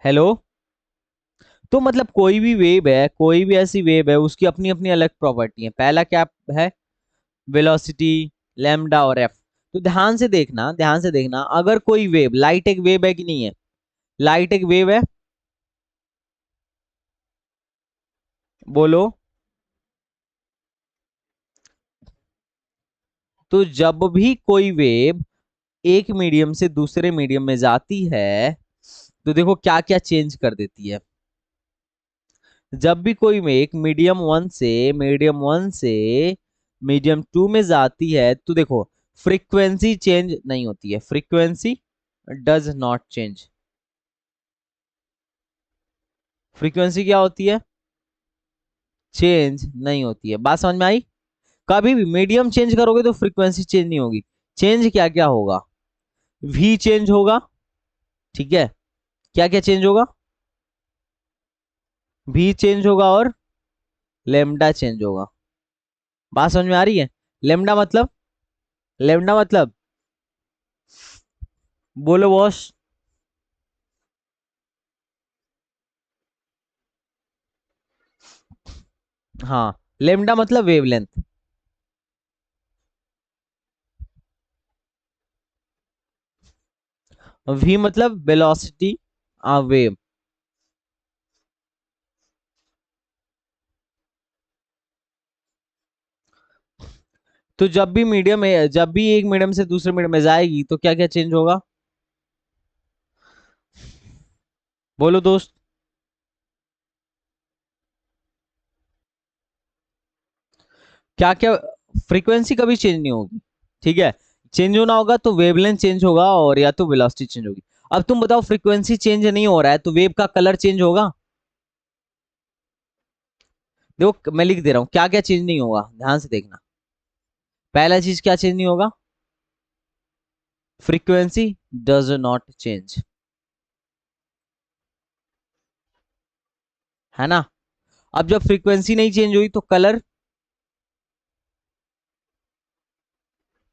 हेलो? तो मतलब कोई भी वेव है, कोई भी ऐसी वेव है, उसकी अपनी अपनी अलग प्रॉपर्टी है। पहला क्या है? वेलोसिटी, लैम्डा और एफ। तो ध्यान से देखना, ध्यान से देखना, अगर कोई वेव, लाइट एक वेव है कि नहीं है? लाइट एक वेव है। बोलो। तो जब भी कोई वेव एक मीडियम से दूसरे मीडियम में जाती है तो देखो क्या क्या चेंज कर देती है। जब भी कोई एक मीडियम वन से मीडियम टू में जाती है तो देखो फ्रीक्वेंसी चेंज नहीं होती है, frequency does not change. Frequency क्या होती है? चेंज नहीं होती है। बात समझ में आई? कभी भी मीडियम चेंज करोगे तो फ्रीक्वेंसी चेंज नहीं होगी। चेंज क्या क्या होगा? वी चेंज होगा, ठीक है। क्या क्या चेंज होगा? वी चेंज होगा और लेमडा चेंज होगा। बात समझ में आ रही है? लेमडा मतलब, लेमडा मतलब, बोलो बॉस। हाँ, लेमडा मतलब वेवलेंथ। वी मतलब वेलोसिटी वेव। तो जब भी मीडियम में, जब भी एक मीडियम से दूसरे मीडियम में जाएगी तो क्या क्या चेंज होगा? बोलो दोस्त। क्या क्या? फ्रीक्वेंसी कभी चेंज नहीं होगी, ठीक है। चेंज होना होगा तो वेवलेंथ चेंज होगा और या तो वेलोसिटी चेंज होगी। अब तुम बताओ, फ्रीक्वेंसी चेंज नहीं हो रहा है तो वेव का कलर चेंज होगा? देखो मैं लिख दे रहा हूं क्या क्या चेंज नहीं होगा, ध्यान से देखना। पहला चीज क्या चेंज नहीं होगा? फ्रीक्वेंसी डज नॉट चेंज, है ना। अब जब फ्रीक्वेंसी नहीं चेंज हुई तो कलर,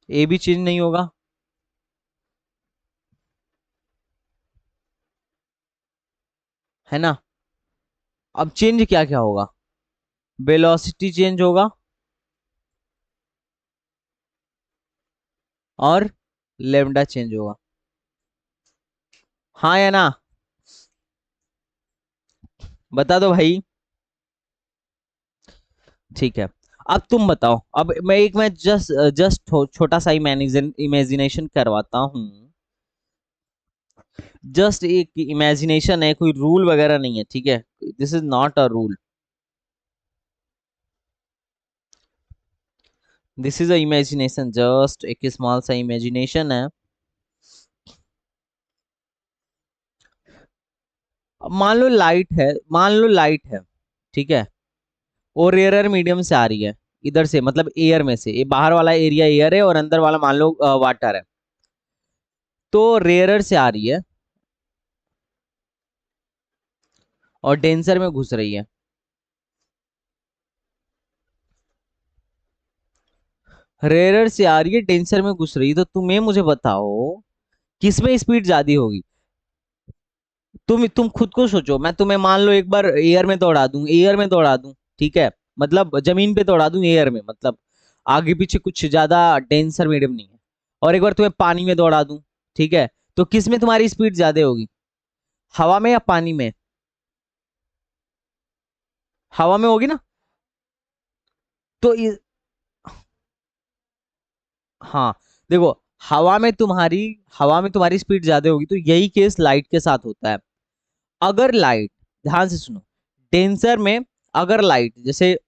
ए भी चेंज नहीं होगा, है ना। अब चेंज क्या क्या होगा? वेलोसिटी चेंज होगा और लेमडा चेंज होगा, हाँ या ना? बता दो भाई। ठीक है। अब तुम बताओ, अब मैं जस्ट जस्ट छोटा सा इमेजिनेशन करवाता हूँ। जस्ट एक इमेजिनेशन है, कोई रूल वगैरह नहीं है, ठीक है। This is not a rule, this is a imagination, just एक स्मॉल सा इमेजिनेशन है। अब मान लो लाइट है, ठीक है। और रेयर मीडियम से आ रही है, इधर से मतलब एयर में से, ये बाहर वाला एरिया एयर है और अंदर वाला मान लो वाटर है। तो रेयरर से आ रही है और डेंसर में घुस रही है। रेयरर से आ रही है, डेंसर में घुस रही है, तो तुम्हें मुझे बताओ किसमें स्पीड ज्यादा होगी? तुम खुद को सोचो, मैं तुम्हें मान लो एक बार एयर में दौड़ा दूं, एयर में दौड़ा दूं, ठीक है। मतलब जमीन पे दौड़ा दूं एयर में, मतलब आगे पीछे कुछ ज्यादा डेंसर मीडियम नहीं है। और एक बार तुम्हें पानी में दौड़ा दूं, ठीक है। तो किसमें तुम्हारी स्पीड ज्यादा होगी? हवा में या पानी में? हवा में होगी ना। तो हाँ, देखो, हवा में तुम्हारी हवा में तुम्हारी स्पीड ज्यादा होगी, तो यही केस लाइट के साथ होता है। अगर लाइट, ध्यान से सुनो, डेंसर में अगर लाइट जैसे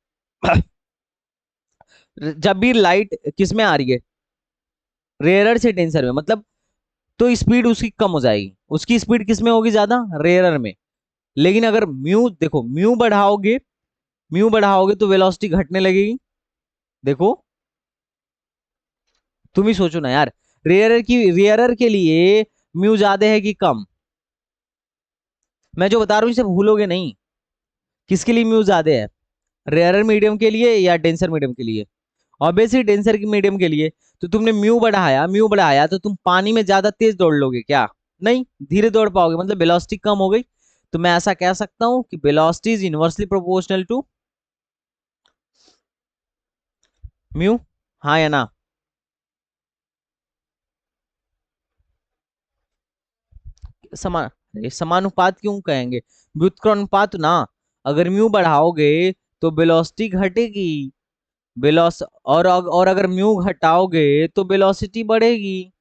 जब भी लाइट किस में आ रही है, रेयरर से डेंसर में, मतलब तो स्पीड उसकी कम हो जाएगी, उसकी स्पीड किस में होगी ज्यादा? रेयरर में। लेकिन अगर म्यू देखो, म्यू बढ़ाओगे तो वेलोसिटी घटने लगेगी। देखो, तुम ही सोचो ना यार, रेयरर के लिए म्यू ज्यादा है कि कम? मैं जो बता रहा हूँ इसे भूलोगे नहीं। किसके लिए म्यू ज्यादा है, रेयरर मीडियम के लिए या डेंसर मीडियम के लिए? ऑब्वियसली डेंसर की मीडियम के लिए। तो तुमने म्यू बढ़ाया तो तुम पानी में ज्यादा तेज दौड़ लोगे क्या? नहीं, धीरे दौड़ पाओगे, मतलब वेलोसिटी कम हो गई। तो मैं ऐसा कह सकता हूं कि velocity is inversely proportional to mu, हाँ या ना? समानुपात क्यों कहेंगे? व्युत्क्रमानुपात ना। अगर म्यू बढ़ाओगे तो वेलोसिटी घटेगी, और अगर म्यू घटाओगे तो वेलोसिटी बढ़ेगी।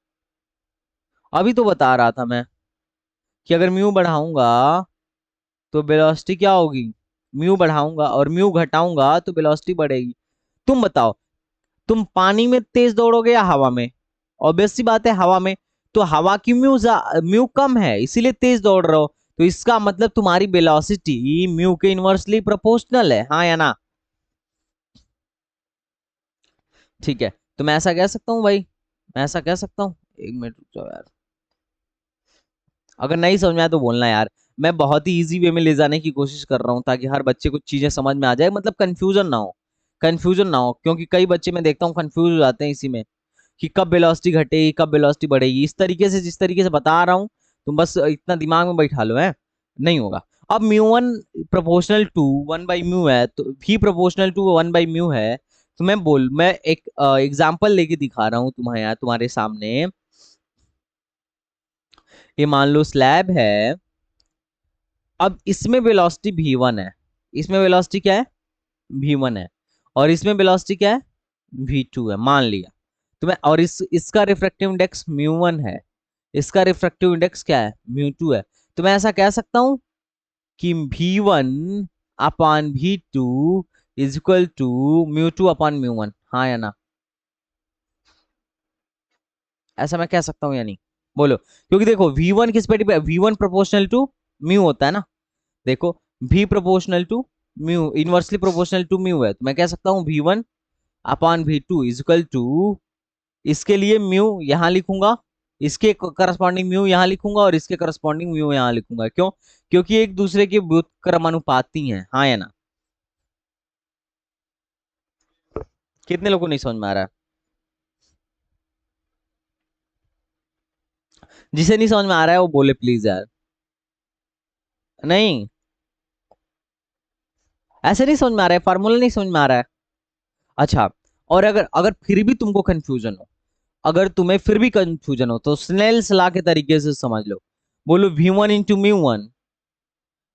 अभी तो बता रहा था मैं कि अगर म्यू बढ़ाऊंगा तो वेलोसिटी क्या होगी? म्यू बढ़ाऊंगा और म्यू घटाऊंगा तो वेलोसिटी बढ़ेगी। तुम बताओ, तुम पानी में तेज दौड़ोगे या हवा में? ऑब्वियस सी बात है हवा में। तो हवा की म्यू कम है इसीलिए तेज दौड़ रहे हो। तो इसका मतलब तुम्हारी वेलोसिटी म्यू के इनवर्सली प्रोपोर्शनल है, हाँ या ना? ठीक है, तो मैं ऐसा कह सकता हूँ भाई, मैं ऐसा कह सकता हूँ। एक मिनट रुक जाओ यार, अगर नहीं समझ में आया तो बोलना यार। मैं बहुत ही इजी वे में ले जाने की कोशिश कर रहा हूँ ताकि हर बच्चे को चीजें समझ में आ जाए, मतलब कंफ्यूजन ना हो। कंफ्यूजन ना हो, क्योंकि कई बच्चे मैं देखता हूँ कंफ्यूज हो जाते हैं इसी में, कि कब वेलोसिटी घटेगी कब वेलोसिटी बढ़ेगी। इस तरीके से, जिस तरीके से बता रहा हूँ, तुम बस इतना दिमाग में बैठा लो, है नहीं होगा। अब mu one proportional to one by mu है, तो भी proportional to one by mu है। तो मैं एक एग्जाम्पल लेके दिखा रहा हूँ तुम्हारे सामने। ये मान लो स्लैब है। अब इसमें वेलोसिटी v1 है, इसमें वेलोसिटी क्या है? v1 है। और इसमें वेलोसिटी क्या है? v2 है, मान लिया तुम्हें, और इसका रिफ्रैक्टिव इंडेक्स μ1 है, इसका रिफ्रैक्टिव इंडेक्स क्या है, μ2 है। तो मैं ऐसा कह सकता हूं कि v1 upon v2 is equal to μ2 upon μ1, हाँ या ना? ऐसा मैं कह सकता हूं या नहीं, बोलो? क्योंकि देखो v1 किस पे depend, v1 proportional to mu होता है ना, देखो v proportional to mu, inversely proportional to mu है, तो मैं कह सकता हूं v1 upon v2 is equal to, इसके लिए म्यू यहां लिखूंगा, इसके करस्पॉन्डिंग म्यू यहां लिखूंगा, और इसके करस्पॉन्डिंग म्यू यहां लिखूंगा। क्यों? क्योंकि एक दूसरे के व्युत्क्रमानुपाती हैं, हाँ या ना? कितने लोगों को नहीं समझ में आ रहा है? जिसे नहीं समझ में आ रहा है वो बोले प्लीज यार। नहीं, ऐसे नहीं समझ में आ रहा है, फार्मूला नहीं समझ में आ रहा है? अच्छा, और अगर अगर फिर भी तुमको कंफ्यूजन हो, अगर तुम्हें फिर भी कंफ्यूजन हो तो स्नेल्स लॉ के तरीके से समझ लो। बोलो v1 into mu one,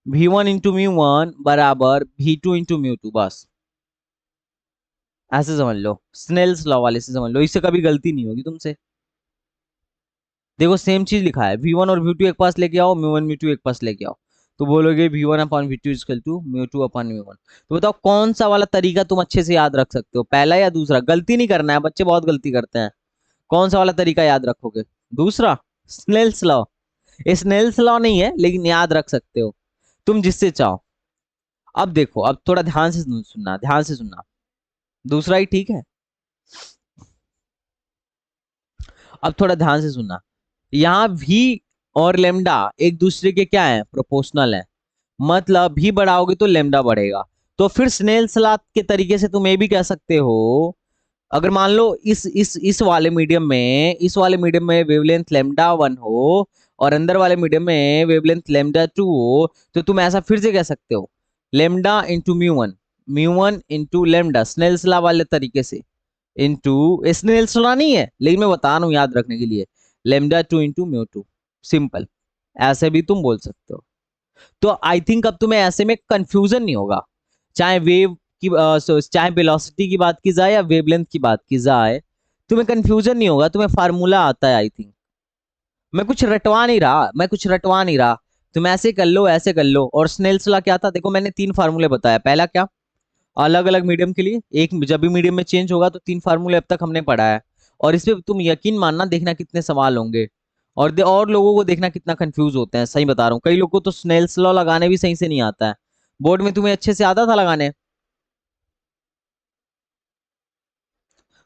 v1 into mu one बराबर v2 इंटू म्यू टू, बस ऐसे समझ लो, स्नेल्स लॉ वाले से समझ लो, इससे कभी गलती नहीं होगी तुमसे। देखो सेम चीज लिखा है, v1 और v2 एक पास लेके आओ, म्यू वन म्यू टू एक पास लेके आओ, तो बोलोगे v1 upon v2 equal to mu two upon mu one. तो बताओ कौन सा वाला तरीका तुम अच्छे से याद रख सकते हो, पहला या दूसरा? गलती नहीं करना है, बच्चे बहुत गलती करते हैं। कौन सा वाला तरीका याद रखोगे? दूसरा, स्नेल्स लॉ। स्नेल्स लॉ नहीं है, लेकिन याद रख सकते हो तुम जिससे चाहो। अब देखो, अब थोड़ा ध्यान से सुनना, ध्यान से सुनना, दूसरा ही ठीक है। अब थोड़ा ध्यान से सुनना, यहाँ भी और लेमडा एक दूसरे के क्या है, प्रोपोर्शनल है, मतलब भी बढ़ाओगे तो लेमडा बढ़ेगा। तो फिर स्नेल्स लॉ के तरीके से तुम ये भी कह सकते हो, अगर मान लो इस वाले मीडियम में, इस वाले मीडियम में वेवलेंथ लेमडा वन हो, और अंदर वाले मीडियम में वेवलेंथ लेमडा टू हो, तो तुम ऐसा फिर से कह सकते हो, lambda into mu one into lambda, Snell's law वाले तरीके से, इंटू, स्नेल्स लॉ नहीं है लेकिन मैं बता रहा हूं याद रखने के लिए, lambda two into mu two, simple, ऐसे भी तुम बोल सकते हो। तो आई थिंक अब तुम्हें ऐसे में कंफ्यूजन नहीं होगा, चाहे वेव की चाहे वेलोसिटी की बात की जाए या वेवलेंथ की बात की जाए, तुम्हें कंफ्यूजन नहीं होगा, तुम्हें फार्मूला आता है। आई थिंक मैं कुछ रटवा नहीं रहा, मैं कुछ रटवा नहीं रहा, तुम ऐसे कर लो, ऐसे कर लो। और स्नेल्स लॉ क्या था, देखो मैंने तीन फार्मूले बताया, पहला क्या, अलग अलग मीडियम के लिए एक, जब भी मीडियम में चेंज होगा तो तीन फार्मूले अब तक हमने पढ़ा है, और इस पे तुम यकीन मानना, देखना कितने सवाल होंगे, और लोगों को देखना कितना कंफ्यूज होते हैं, सही बता रहा हूँ, कई लोगों को तो स्नेल्स लॉ लगाने भी सही से नहीं आता है। बोर्ड में तुम्हें अच्छे से आता था लगाने?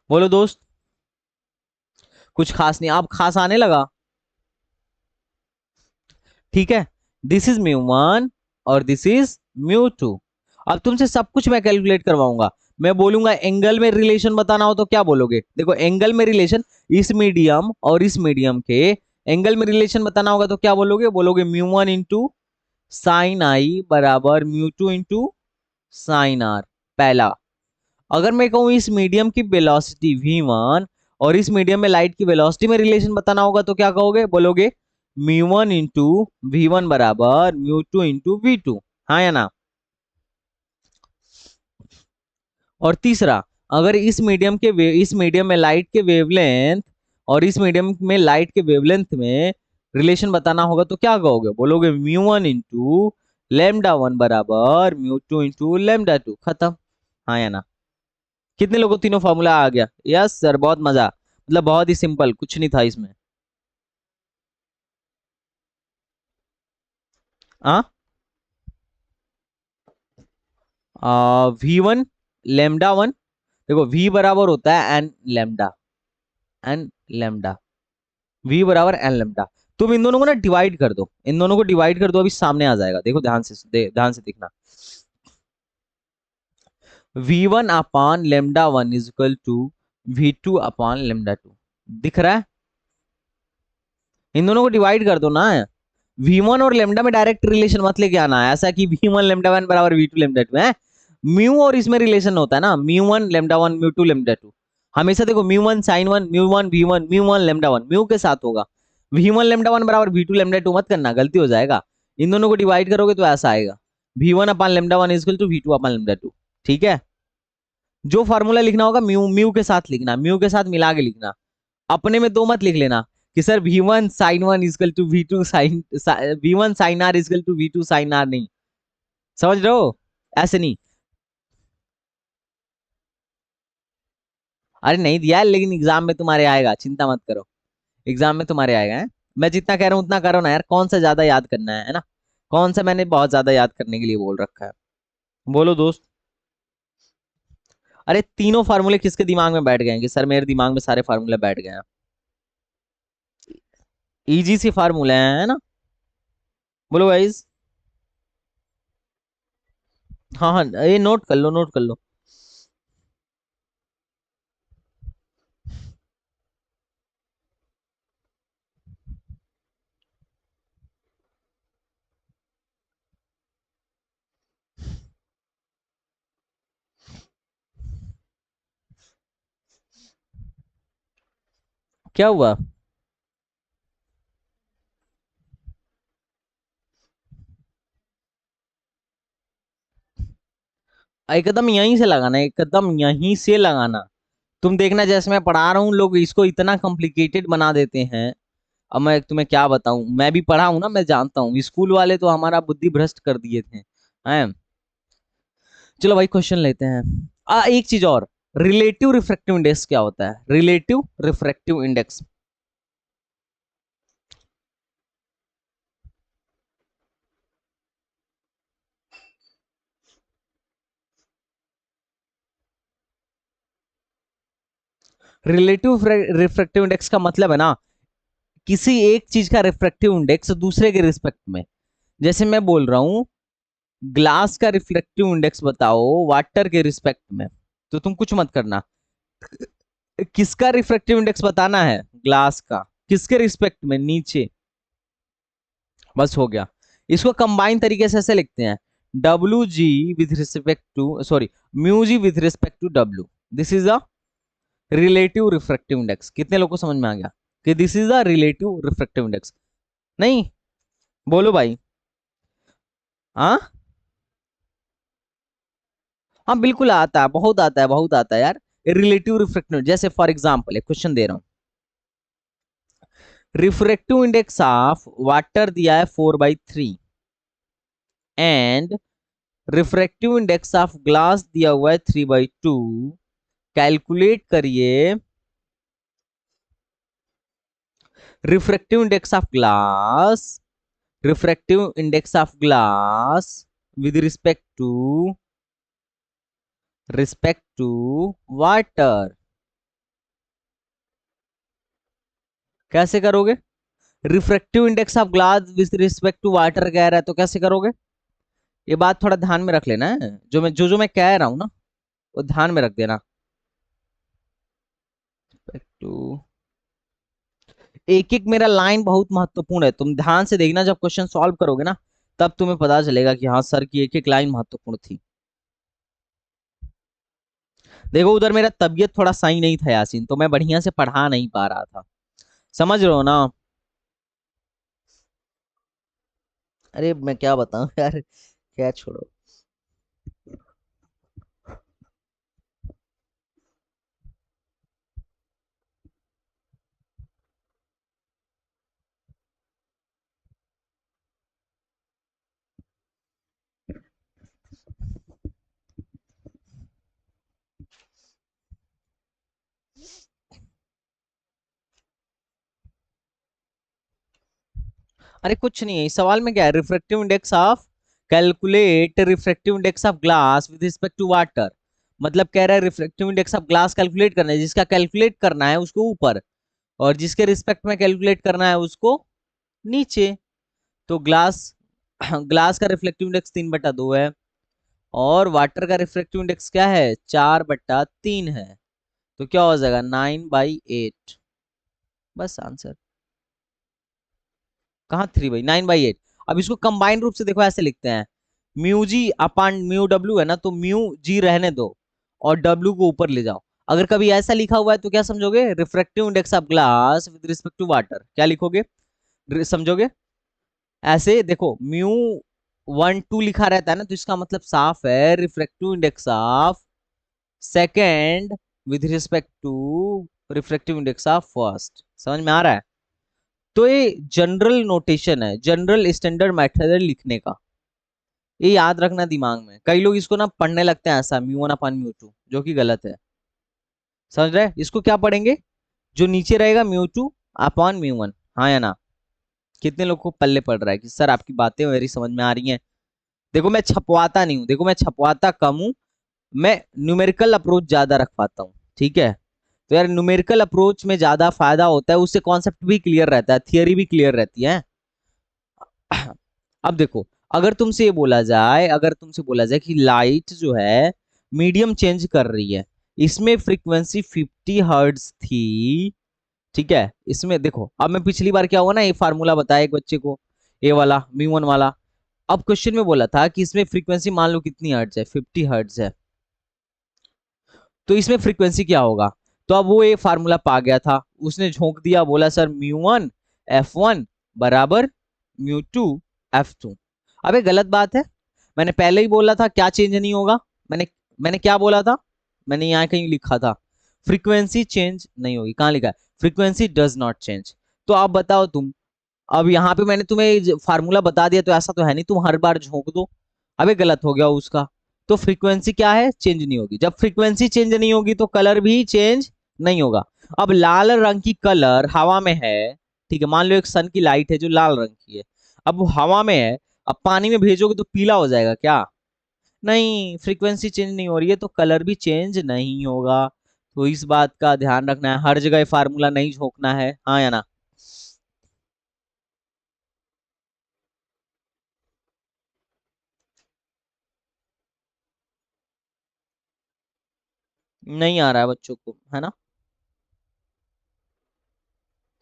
बोलो दोस्त, कुछ खास नहीं, अब खास आने लगा, ठीक है। दिस इज म्यू वन और दिस इज म्यू टू। अब तुमसे सब कुछ मैं कैलकुलेट करवाऊंगा, मैं बोलूंगा एंगल में रिलेशन बताना हो तो क्या बोलोगे? देखो एंगल में रिलेशन, इस मीडियम और इस मीडियम के एंगल में रिलेशन बताना होगा तो क्या बोलोगे? बोलोगे mu one into sine i बराबर mu two into sine r, पहला। अगर मैं कहूं इस मीडियम की वेलोसिटी v1 और इस मीडियम में लाइट की वेलोसिटी में रिलेशन बताना होगा तो क्या कहोगे? बोलोगे mu one into V one बराबर mu two into V two, हाँ या ना? और तीसरा, अगर इस मीडियम में लाइट के वेवलेंथ और इस मीडियम में लाइट के वेवलेंथ में रिलेशन बताना होगा तो क्या कहोगे? बोलोगे mu one into lambda one बराबर mu two into lambda two, खत्म, हाँ या ना? कितने लोगों को तीनों फॉर्मूला आ गया? यस सर, बहुत मजा, मतलब बहुत ही सिंपल, कुछ नहीं था इसमें। हाँ, वी वन लेमडा वन, देखो v बराबर होता है n lambda, n lambda, v बराबर एन लेमडा। तुम इन दोनों को ना डिवाइड कर दो, इन दोनों को डिवाइड कर दो, अभी सामने आ जाएगा, देखो ध्यान से ध्यान से देखना, v one upon lambda one is equal to v two upon lambda two, दिख रहा है? इन दोनों को डिवाइड कर दो ना, v1 और लेमडा में डायरेक्ट रिलेशन मत लेके आना है, ऐसा कि v1 लेमडा वन बराबर v2 लेमडा टू है, म्यू और इसमें रिलेशन होता है ना, mu one lambda one mu two lambda two, हमेशा देखो mu one sine one, mu one v one, mu one lambda one, mu के साथ होगा, v1 लेमडा वन बराबर v2 लेमडा टू मत करना, गलती हो जाएगा। इन दोनों को डिवाइड करोगे तो ऐसा आएगा, v1 upon lambda one is equal to v2 upon lambda two, ठीक है? जो फॉर्मूला लिखना होगा म्यू म्यू के साथ लिखना, म्यू के साथ मिला के लिखना, अपने में दो मत लिख लेना कि sir v1 sin 1 is equal to v2 sine v1 sin r is equal to v2 sine r, नहीं, समझ रहे हो, ऐसे नहीं। अरे नहीं दिया है, लेकिन एग्जाम में तुम्हारे आएगा, चिंता मत करो, एग्जाम में तुम्हारे आएगा है? मैं जितना कह रहा हूँ उतना करो ना यार, कौन सा ज्यादा याद करना है ना? कौन सा मैंने बहुत ज्यादा याद करने के लिए बोल रखा है? बोलो दोस्त। अरे तीनों फार्मूले किसके दिमाग में बैठ गए हैं कि सर मेरे दिमाग में सारे फार्मूले बैठ गए हैं? इजी सी फार्मूले हैं, है ना? बोलो गाइस। हाँ हाँ, ये नोट कर लो, नोट कर लो। क्या हुआ? एकदम यहीं से लगाना, एकदम यहीं से लगाना। तुम देखना, जैसे मैं पढ़ा रहा हूँ लोग इसको इतना कॉम्प्लिकेटेड बना देते हैं। अब मैं तुम्हें क्या बताऊं, मैं भी पढ़ा हूं ना, मैं जानता हूँ, स्कूल वाले तो हमारा बुद्धि भ्रष्ट कर दिए थे, हैं? चलो भाई क्वेश्चन लेते हैं। एक चीज और, रिलेटिव रिफ्रैक्टिव इंडेक्स क्या होता है? Relative refractive index. Relative refractive index का मतलब है ना, किसी एक चीज का रिफ्रैक्टिव इंडेक्स दूसरे के रिस्पेक्ट में। जैसे मैं बोल रहा हूं, ग्लास का रिफ्लेक्टिव इंडेक्स बताओ वाटर के रिस्पेक्ट में, तो तुम कुछ मत करना, किसका रिफ्रैक्टिव इंडेक्स बताना है, ग्लास का, किसके रिस्पेक्ट में, नीचे, बस हो गया। इसको कंबाइन तरीके से ऐसे लिखते हैं, W G with respect to, sorry, mu G with respect to W, this is a relative refractive index. कितने लोगों को समझ में आ गया कि this is a relative refractive index? नहीं? बोलो भाई। हाँ हाँ, बिल्कुल आता है, बहुत आता है, बहुत आता है यार। रिलेटिव रिफ्रैक्टिव, जैसे फॉर एग्जांपल एक क्वेश्चन दे रहा हूं, रिफ्रैक्टिव इंडेक्स ऑफ वाटर दिया है 4/3, and refractive index of glass दिया हुआ है 3/2। कैलकुलेट करिए refractive index of glass, refractive index of glass with respect to water. कैसे करोगे? Refractive index of glass with respect to water कह रहा है, तो कैसे करोगे? ये बात थोड़ा ध्यान में रख लेना है, जो मैं कह रहा हूं ना, वो ध्यान में रख देना। टू, एक एक मेरा लाइन बहुत महत्वपूर्ण है, तुम ध्यान से देखना, जब क्वेश्चन सॉल्व करोगे ना, तब तुम्हें पता चलेगा कि हाँ सर की एक एक लाइन महत्वपूर्ण थी। देखो उधर मेरा तबीयत थोड़ा सही नहीं था यासीन, तो मैं बढ़िया से पढ़ा नहीं पा रहा था, समझ रहे हो ना? अरे मैं क्या बताऊं यार, क्या, छोड़ो। अरे कुछ नहीं है इस सवाल में, क्या है, refractive index of, calculate refractive index of glass with respect to water. मतलब कह रहा है refractive index of glass calculate करना है, जिसका कैलकुलेट करना है उसको ऊपर, और जिसके रिस्पेक्ट में कैलकुलेट करना है उसको नीचे। तो ग्लास ग्लास का रिफ्लेक्टिव इंडेक्स 3/2 है, और वाटर का रिफ्लेक्टिव इंडेक्स क्या है, 4/3 है। तो क्या हो जाएगा, 9/8। बस आंसर। कहाँ 3/9/8? अब इसको कंबाइंड रूप से देखो, ऐसे लिखते हैं, म्यू जी अपान म्यू डब्ल्यू है ना, तो म्यू जी रहने दो और डब्ल्यू को ऊपर ले जाओ। अगर कभी ऐसा लिखा हुआ है तो क्या समझोगे, refractive index of glass with respect to water, क्या लिखोगे, समझोगे? ऐसे देखो, म्यू 1 2 लिखा रहता है ना, तो इसका मतलब साफ है refractive index of second with respect to refractive index of first. समझ में आ रहा है? तो ये जनरल नोटेशन है, जनरल स्टैंडर्ड मेथड है लिखने का। ये याद रखना दिमाग में। कई लोग इसको ना पढ़ने लगते हैं ऐसा म्यू वन अपन म्यू टू, जो कि गलत है। समझ रहे? इसको क्या पढ़ेंगे? जो नीचे रहेगा mu two upon mu one. हाँ या ना? कितने लोग को पल्ले पड़ रहा है कि सर आपकी बातें मेरी समझ में आ रही हैं? देखो मैं छपवाता नहीं हूँ, देखो मैं छपवाता कम हूँ, मैं न्यूमेरिकल अप्रोच ज्यादा रख पाता हूँ। ठीक है? तो यार न्यूमेरिकल अप्रोच में ज्यादा फायदा होता है, उससे कॉन्सेप्ट भी क्लियर रहता है, थियरी भी क्लियर रहती है। अब देखो, अगर तुमसे बोला जाए कि लाइट जो है मीडियम चेंज कर रही है, इसमें फ्रीक्वेंसी 50 हर्ट्ज थी। ठीक है? इसमें देखो, अब मैं पिछली बार क्या हुआ ना, ये फार्मूला बताया एक बच्चे को, ए वाला म्यू वन वाला। अब क्वेश्चन में बोला था कि इसमें फ्रीक्वेंसी मान लो कितनी हर्ट्ज है, 50 हर्ट्ज है, तो इसमें फ्रीक्वेंसी क्या होगा? तो अब वो ये फार्मूला पा गया था, उसने झोंक दिया, बोला sir mu one F one बराबर म्यू टू एफ टू। अबे गलत बात है, मैंने पहले ही बोला था क्या चेंज नहीं होगा। मैंने मैंने क्या बोला था? मैंने यहाँ कहीं लिखा था फ्रीक्वेंसी चेंज नहीं होगी। कहाँ लिखा है? Frequency does not change. तो आप बताओ तुम, अब यहाँ पे मैंने तुम्हें फार्मूला बता दिया, तो ऐसा तो है नहीं तुम हर बार झोंक दो। अबे गलत हो गया उसका। तो फ्रीक्वेंसी क्या है? चेंज नहीं होगी। जब फ्रीक्वेंसी चेंज नहीं होगी तो कलर भी चेंज नहीं होगा। अब लाल रंग की कलर हवा में है, ठीक है, मान लो एक सन की लाइट है जो लाल रंग की है, अब वो हवा में है, अब पानी में भेजोगे तो पीला हो जाएगा क्या? नहीं, फ्रीक्वेंसी चेंज नहीं हो रही है तो कलर भी चेंज नहीं होगा। तो इस बात का ध्यान रखना है, हर जगह फार्मूला नहीं झोंकना है। हाँ या ना? नहीं आ रहा है बच्चों को, है ना?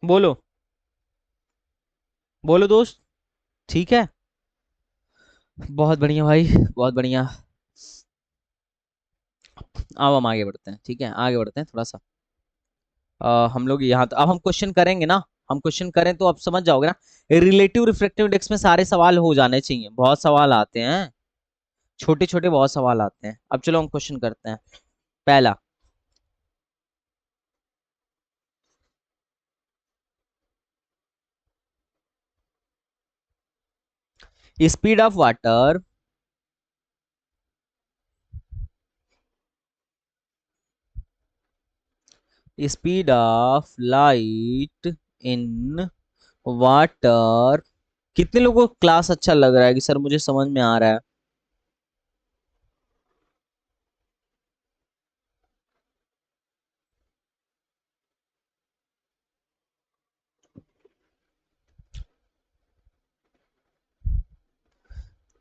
बोलो, बोलो दोस्त। ठीक है, बहुत बढ़िया भाई, बहुत बढ़िया। अब हम आगे बढ़ते हैं, ठीक है, आगे बढ़ते हैं थोड़ा सा। हम लोग यहाँ तो अब हम क्वेश्चन करेंगे ना, हम क्वेश्चन करें तो अब समझ जाओगे ना। रिलेटिव रिफ्रैक्टिव इंडेक्स में सारे सवाल हो जाने चाहिए, बहुत सवाल आते हैं, छोटे छोटे बहुत सवाल आते हैं। अब चलो हम क्वेश्चन करते हैं। पहला, speed of water, speed of light in water. कितने लोगों को क्लास अच्छा लग रहा है कि सर मुझे समझ में आ रहा है?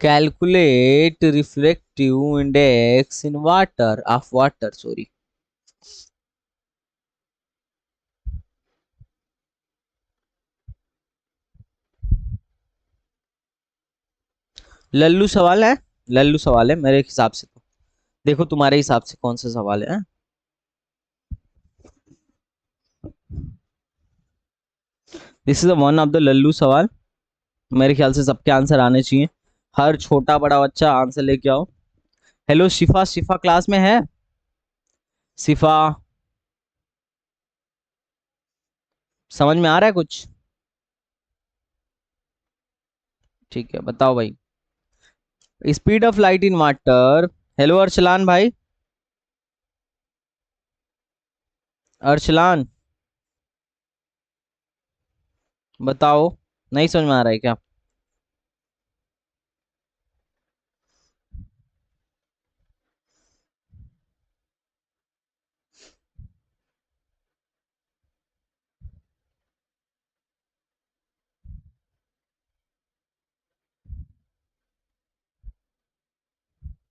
Calculate reflective index in water of water, sorry. Lallu सवाल है, लल्लू सवाल है मेरे हिसाब से तो। देखो तुम्हारे हिसाब से कौन सा सवाल है? This is one of the Lallu सवाल। मेरे ख्याल से सबके आंसर आने चाहिए, हर छोटा बड़ा बच्चा आंसर लेके आओ। हेलो शिफा, शिफा क्लास में है? शिफा, समझ में आ रहा है कुछ? ठीक है, बताओ भाई। Speed of light in water. Hello Arshlan भाई, अर्शलान, बताओ। नहीं समझ में आ रहा है क्या?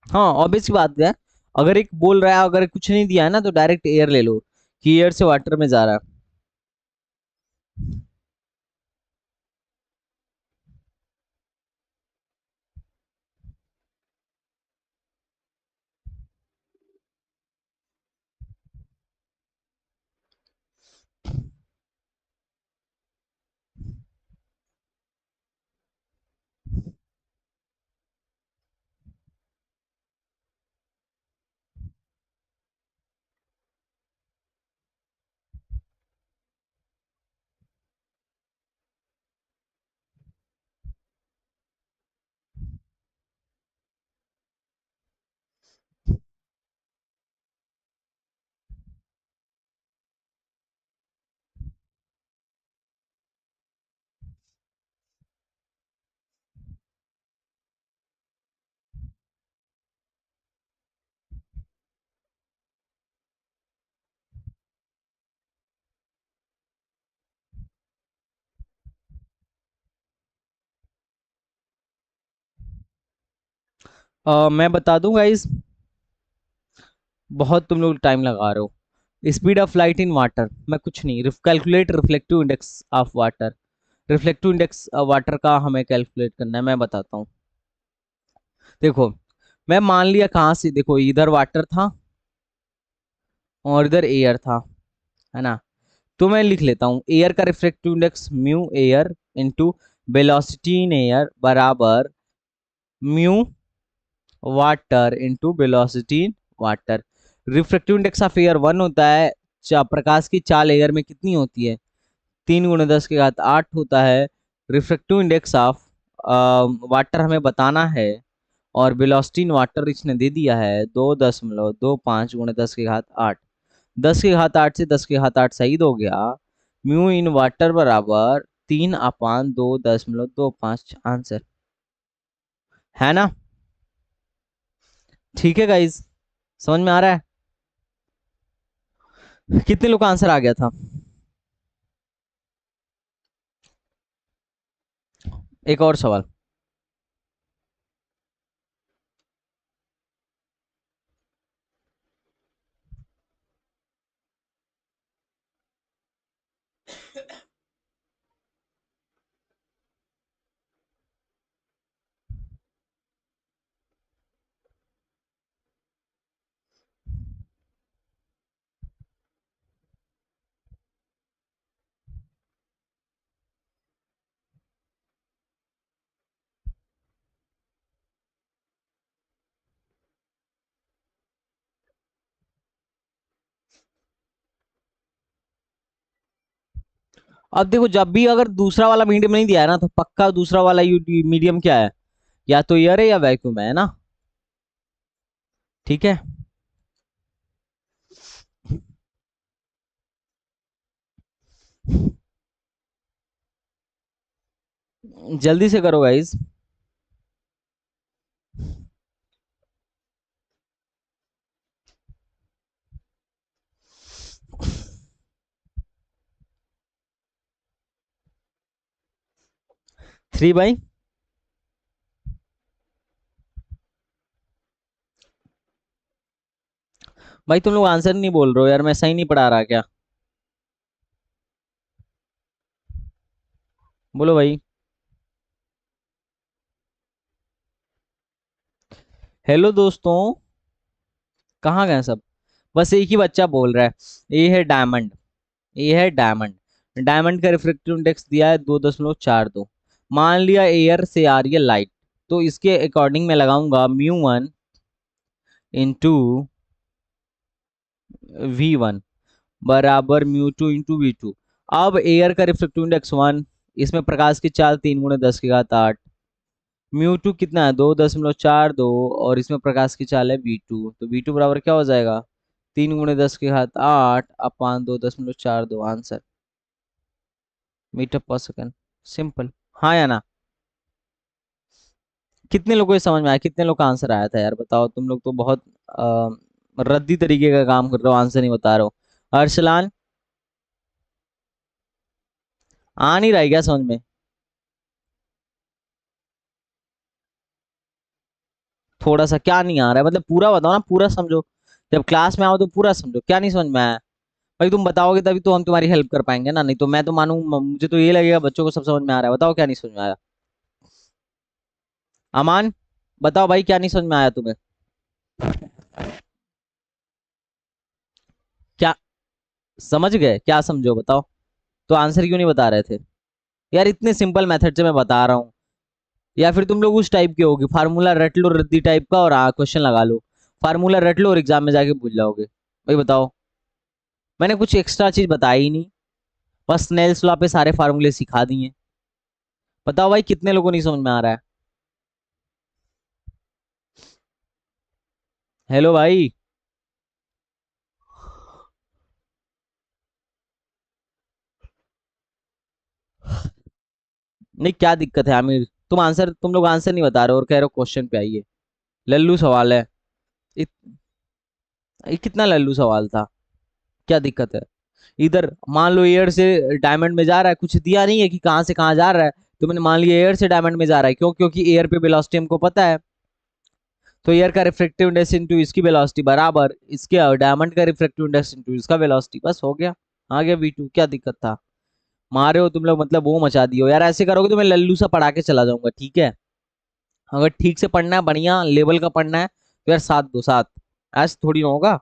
हाँ ऑब्वियस बात है, अगर एक बोल रहा है, अगर कुछ नहीं दिया है ना तो डायरेक्ट एयर ले लो, कि एयर से वाटर में जा रहा है। मैं बता दूं गाइस, बहुत तुम लोग टाइम लगा रहे हो। Speed of light in water, मैं कुछ नहीं, calculate reflective index of water. Reflective index water का हमें कैलकुलेट करना है, मैं बताता हूँ। देखो, मैं मान लिया कहाँ से, देखो इधर वाटर था और इधर एयर था, है ना। तो मैं लिख लेता हूँ एयर का reflective index mu air into velocity in air बराबर mu water into velocity in water. Refractive index of air 1 होता है, प्रकाश की चाल एयर में कितनी होती है, 3 × 10⁸ होता है। रिफ्रेक्टिव इंडेक्स ऑफ वाटर हमें बताना है, और वेलोसिटी इन वाटर इसने दे दिया है 2.25 × 10⁸ 10⁸ से 10⁸ सही हो गया। म्यू इन वाटर बराबर 3/2.25 आंसर, है ना। ठीक है गाइज, समझ में आ रहा है? कितने लोग का आंसर आ गया था? एक और सवाल। अब देखो, जब भी अगर दूसरा वाला मीडियम नहीं दिया है ना, तो पक्का दूसरा वाला मीडियम क्या है, या तो एयर है या वैक्यूम है ना। ठीक है, जल्दी से करो गाइज। 3/। भाई तुम लोग आंसर नहीं बोल रहे हो यार, मैं सही नहीं पढ़ा रहा क्या? बोलो भाई। हेलो दोस्तों, कहाँ गए सब? बस एक ही बच्चा बोल रहा है, ये है डायमंड। ये है डायमंड। डायमंड का रिफ्रेक्टिव इंडेक्स दिया है 2.42। मान लिया एयर से आ रही है लाइट, तो इसके अकॉर्डिंग मैं लगाऊंगा μ1 इंटू V1 बराबर μ2 इंटू V2। अब एयर का रिफ्लेक्टिव इंडेक्स 1, इसमें प्रकाश की चाल 3 × 10⁸। μ2 कितना है, 2.42, और इसमें प्रकाश की चाल है V2, तो V2 बराबर क्या हो जाएगा, 3 × 10⁸ आंसर, मीटर पर सेकंड। सिंपल, हाँ या ना? कितने लोगों को समझ में आया, कितने लोग का आंसर आया था यार, बताओ। तुम लोग तो बहुत रद्दी तरीके का काम कर रहे हो, आंसर नहीं बता रहे हो। अर्सलान, आ नहीं रहा है क्या समझ में? थोड़ा सा क्या नहीं आ रहा है, मतलब पूरा बताओ ना, पूरा समझो। जब क्लास में आओ तो पूरा समझो, क्या नहीं समझ में आया? भाई तुम बताओगे तभी तो हम तुम्हारी हेल्प कर पाएंगे ना, नहीं तो मैं तो मानू, मुझे तो ये लगेगा बच्चों को सब समझ में आ रहा है। बताओ क्या नहीं समझ में आया? अमान, बताओ भाई, क्या नहीं समझ में आया तुम्हें? क्या समझ गए, क्या समझो बताओ? तो आंसर क्यों नहीं बता रहे थे यार? इतने सिंपल मेथड से मैं बता रहा हूँ। या फिर तुम लोग उस टाइप के होगे, फार्मूला रट लो रद्दी टाइप का, और क्वेश्चन लगा लो। फार्मूला रट लो और एग्जाम में जाके भूल जाओगे। भाई बताओ, मैंने कुछ एक्स्ट्रा चीज बताई ही नहीं, बस नेल्स लॉ पे सारे फार्मूले सिखा दिए। बताओ भाई, कितने लोगों को नहीं समझ में आ रहा है? हेलो भाई। नहीं, क्या दिक्कत है आमिर? तुम लोग आंसर नहीं बता रहे हो और कह रहे हो क्वेश्चन पे आइए। लल्लू सवाल है। इत, ये कितना लल्लू सवाल था? क्या दिक्कत है? इधर मान लो एयर से डायमंड में जा रहा है, कुछ दिया नहीं है कि कहाँ से कहाँ जा रहा है, तो मैंने मान लिया एयर से डायमंड में जा रहा है, क्यों? क्योंकि एयर पे वेलोसिटी हमको पता है। तो एयर का रिफ्रैक्टिव इंडेक्स इनटू इसकी वेलोसिटी बराबर इसके डायमंड का रिफ्रैक्टिव इंडेक्स इनटू इसका वेलोसिटी, बस हो गया। आ गया V2, क्या दिक्कत था। मारे हो तुम लोग, मतलब वो मचा दियो यार, ऐसे करोगे तो मैं लल्लू सा पढ़ा के चला जाऊंगा, ठीक है। अगर ठीक से पढ़ना है, बढ़िया लेवल का पढ़ना है तो यार 7 2 7, ऐसे थोड़ी ना होगा।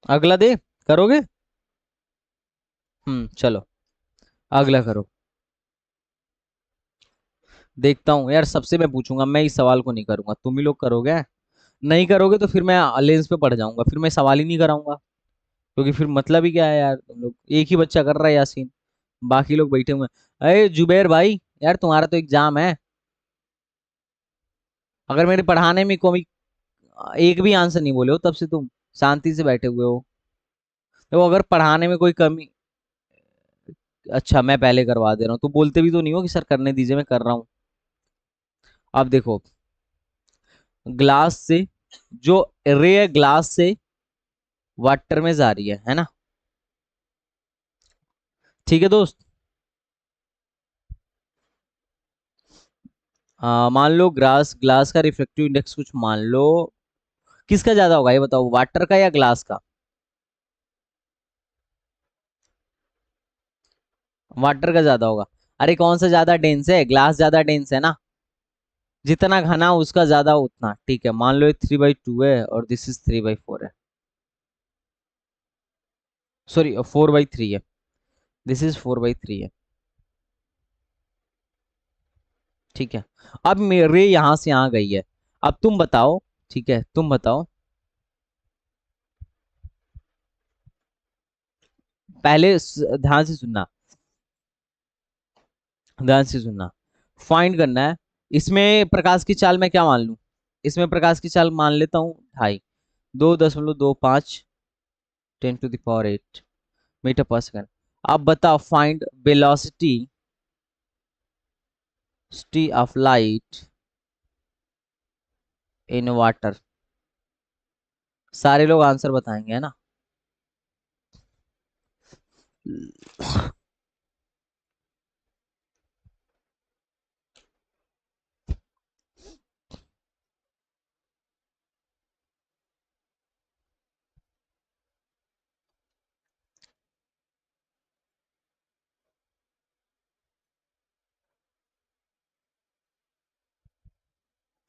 अगला दे, करोगे। चलो अगला करो। देखता हूँ यार, सबसे मैं पूछूंगा, मैं इस सवाल को नहीं करूंगा, तुम ही लोग करोगे। नहीं करोगे तो फिर मैं अलेंस पे पड़ जाऊंगा, फिर मैं सवाल ही नहीं कराऊंगा। क्योंकि फिर मतलब ही क्या है यार, तुम लोग एक ही बच्चा कर रहा है यासीन, बाकी लोग बैठे हुए हैं। अरे जुबैर भाई, यार तुम्हारा तो एग्जाम है। अगर मेरे पढ़ाने में कोई एक भी आंसर नहीं बोले हो तब से तुम शांति से बैठे हुए हो। तो अगर पढ़ाने में कोई कमी, अच्छा मैं पहले करवा दे रहा हूँ, तो बोलते भी तो नहीं हो कि सर करने दीजिए, मैं कर रहा हूँ। अब देखो, ग्लास से जो रे ग्लास से वाटर में जा रही है ना। ठीक है दोस्त। मान लो ग्लास ग्लास का रिफ्लेक्टिव इंडेक्स कुछ मान लो, किसका ज्यादा होगा ये बताओ, वाटर का या ग्लास का। वाटर का ज्यादा होगा। अरे कौन सा ज्यादा डेंस है, ग्लास ज्यादा डेंस है ना। जितना घना उसका ज्यादा उतना, ठीक है। मान लो ये 3/2 है और दिस इज 3/4 है, सॉरी 4/3 है, दिस इज 4/3 है। ठीक है। अब मेरे यहां से यहां गई है। अब तुम बताओ, ठीक है तुम बताओ, पहले ध्यान से सुनना, ध्यान से सुनना। फाइंड करना है, इसमें प्रकाश की चाल मैं क्या मान लूं, इसमें प्रकाश की चाल मान लेता हूँ 2.5, 2.25 10⁸ मीटर पर सेकंड। अब बताओ find velocity of light in water. सारे लोग आंसर बताएंगे है ना।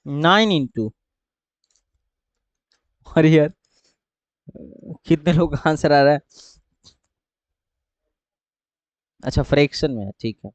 9 इंटू, अरे यार कितने लोग आंसर आ रहा है। अच्छा फ्रैक्शन में है, ठीक है।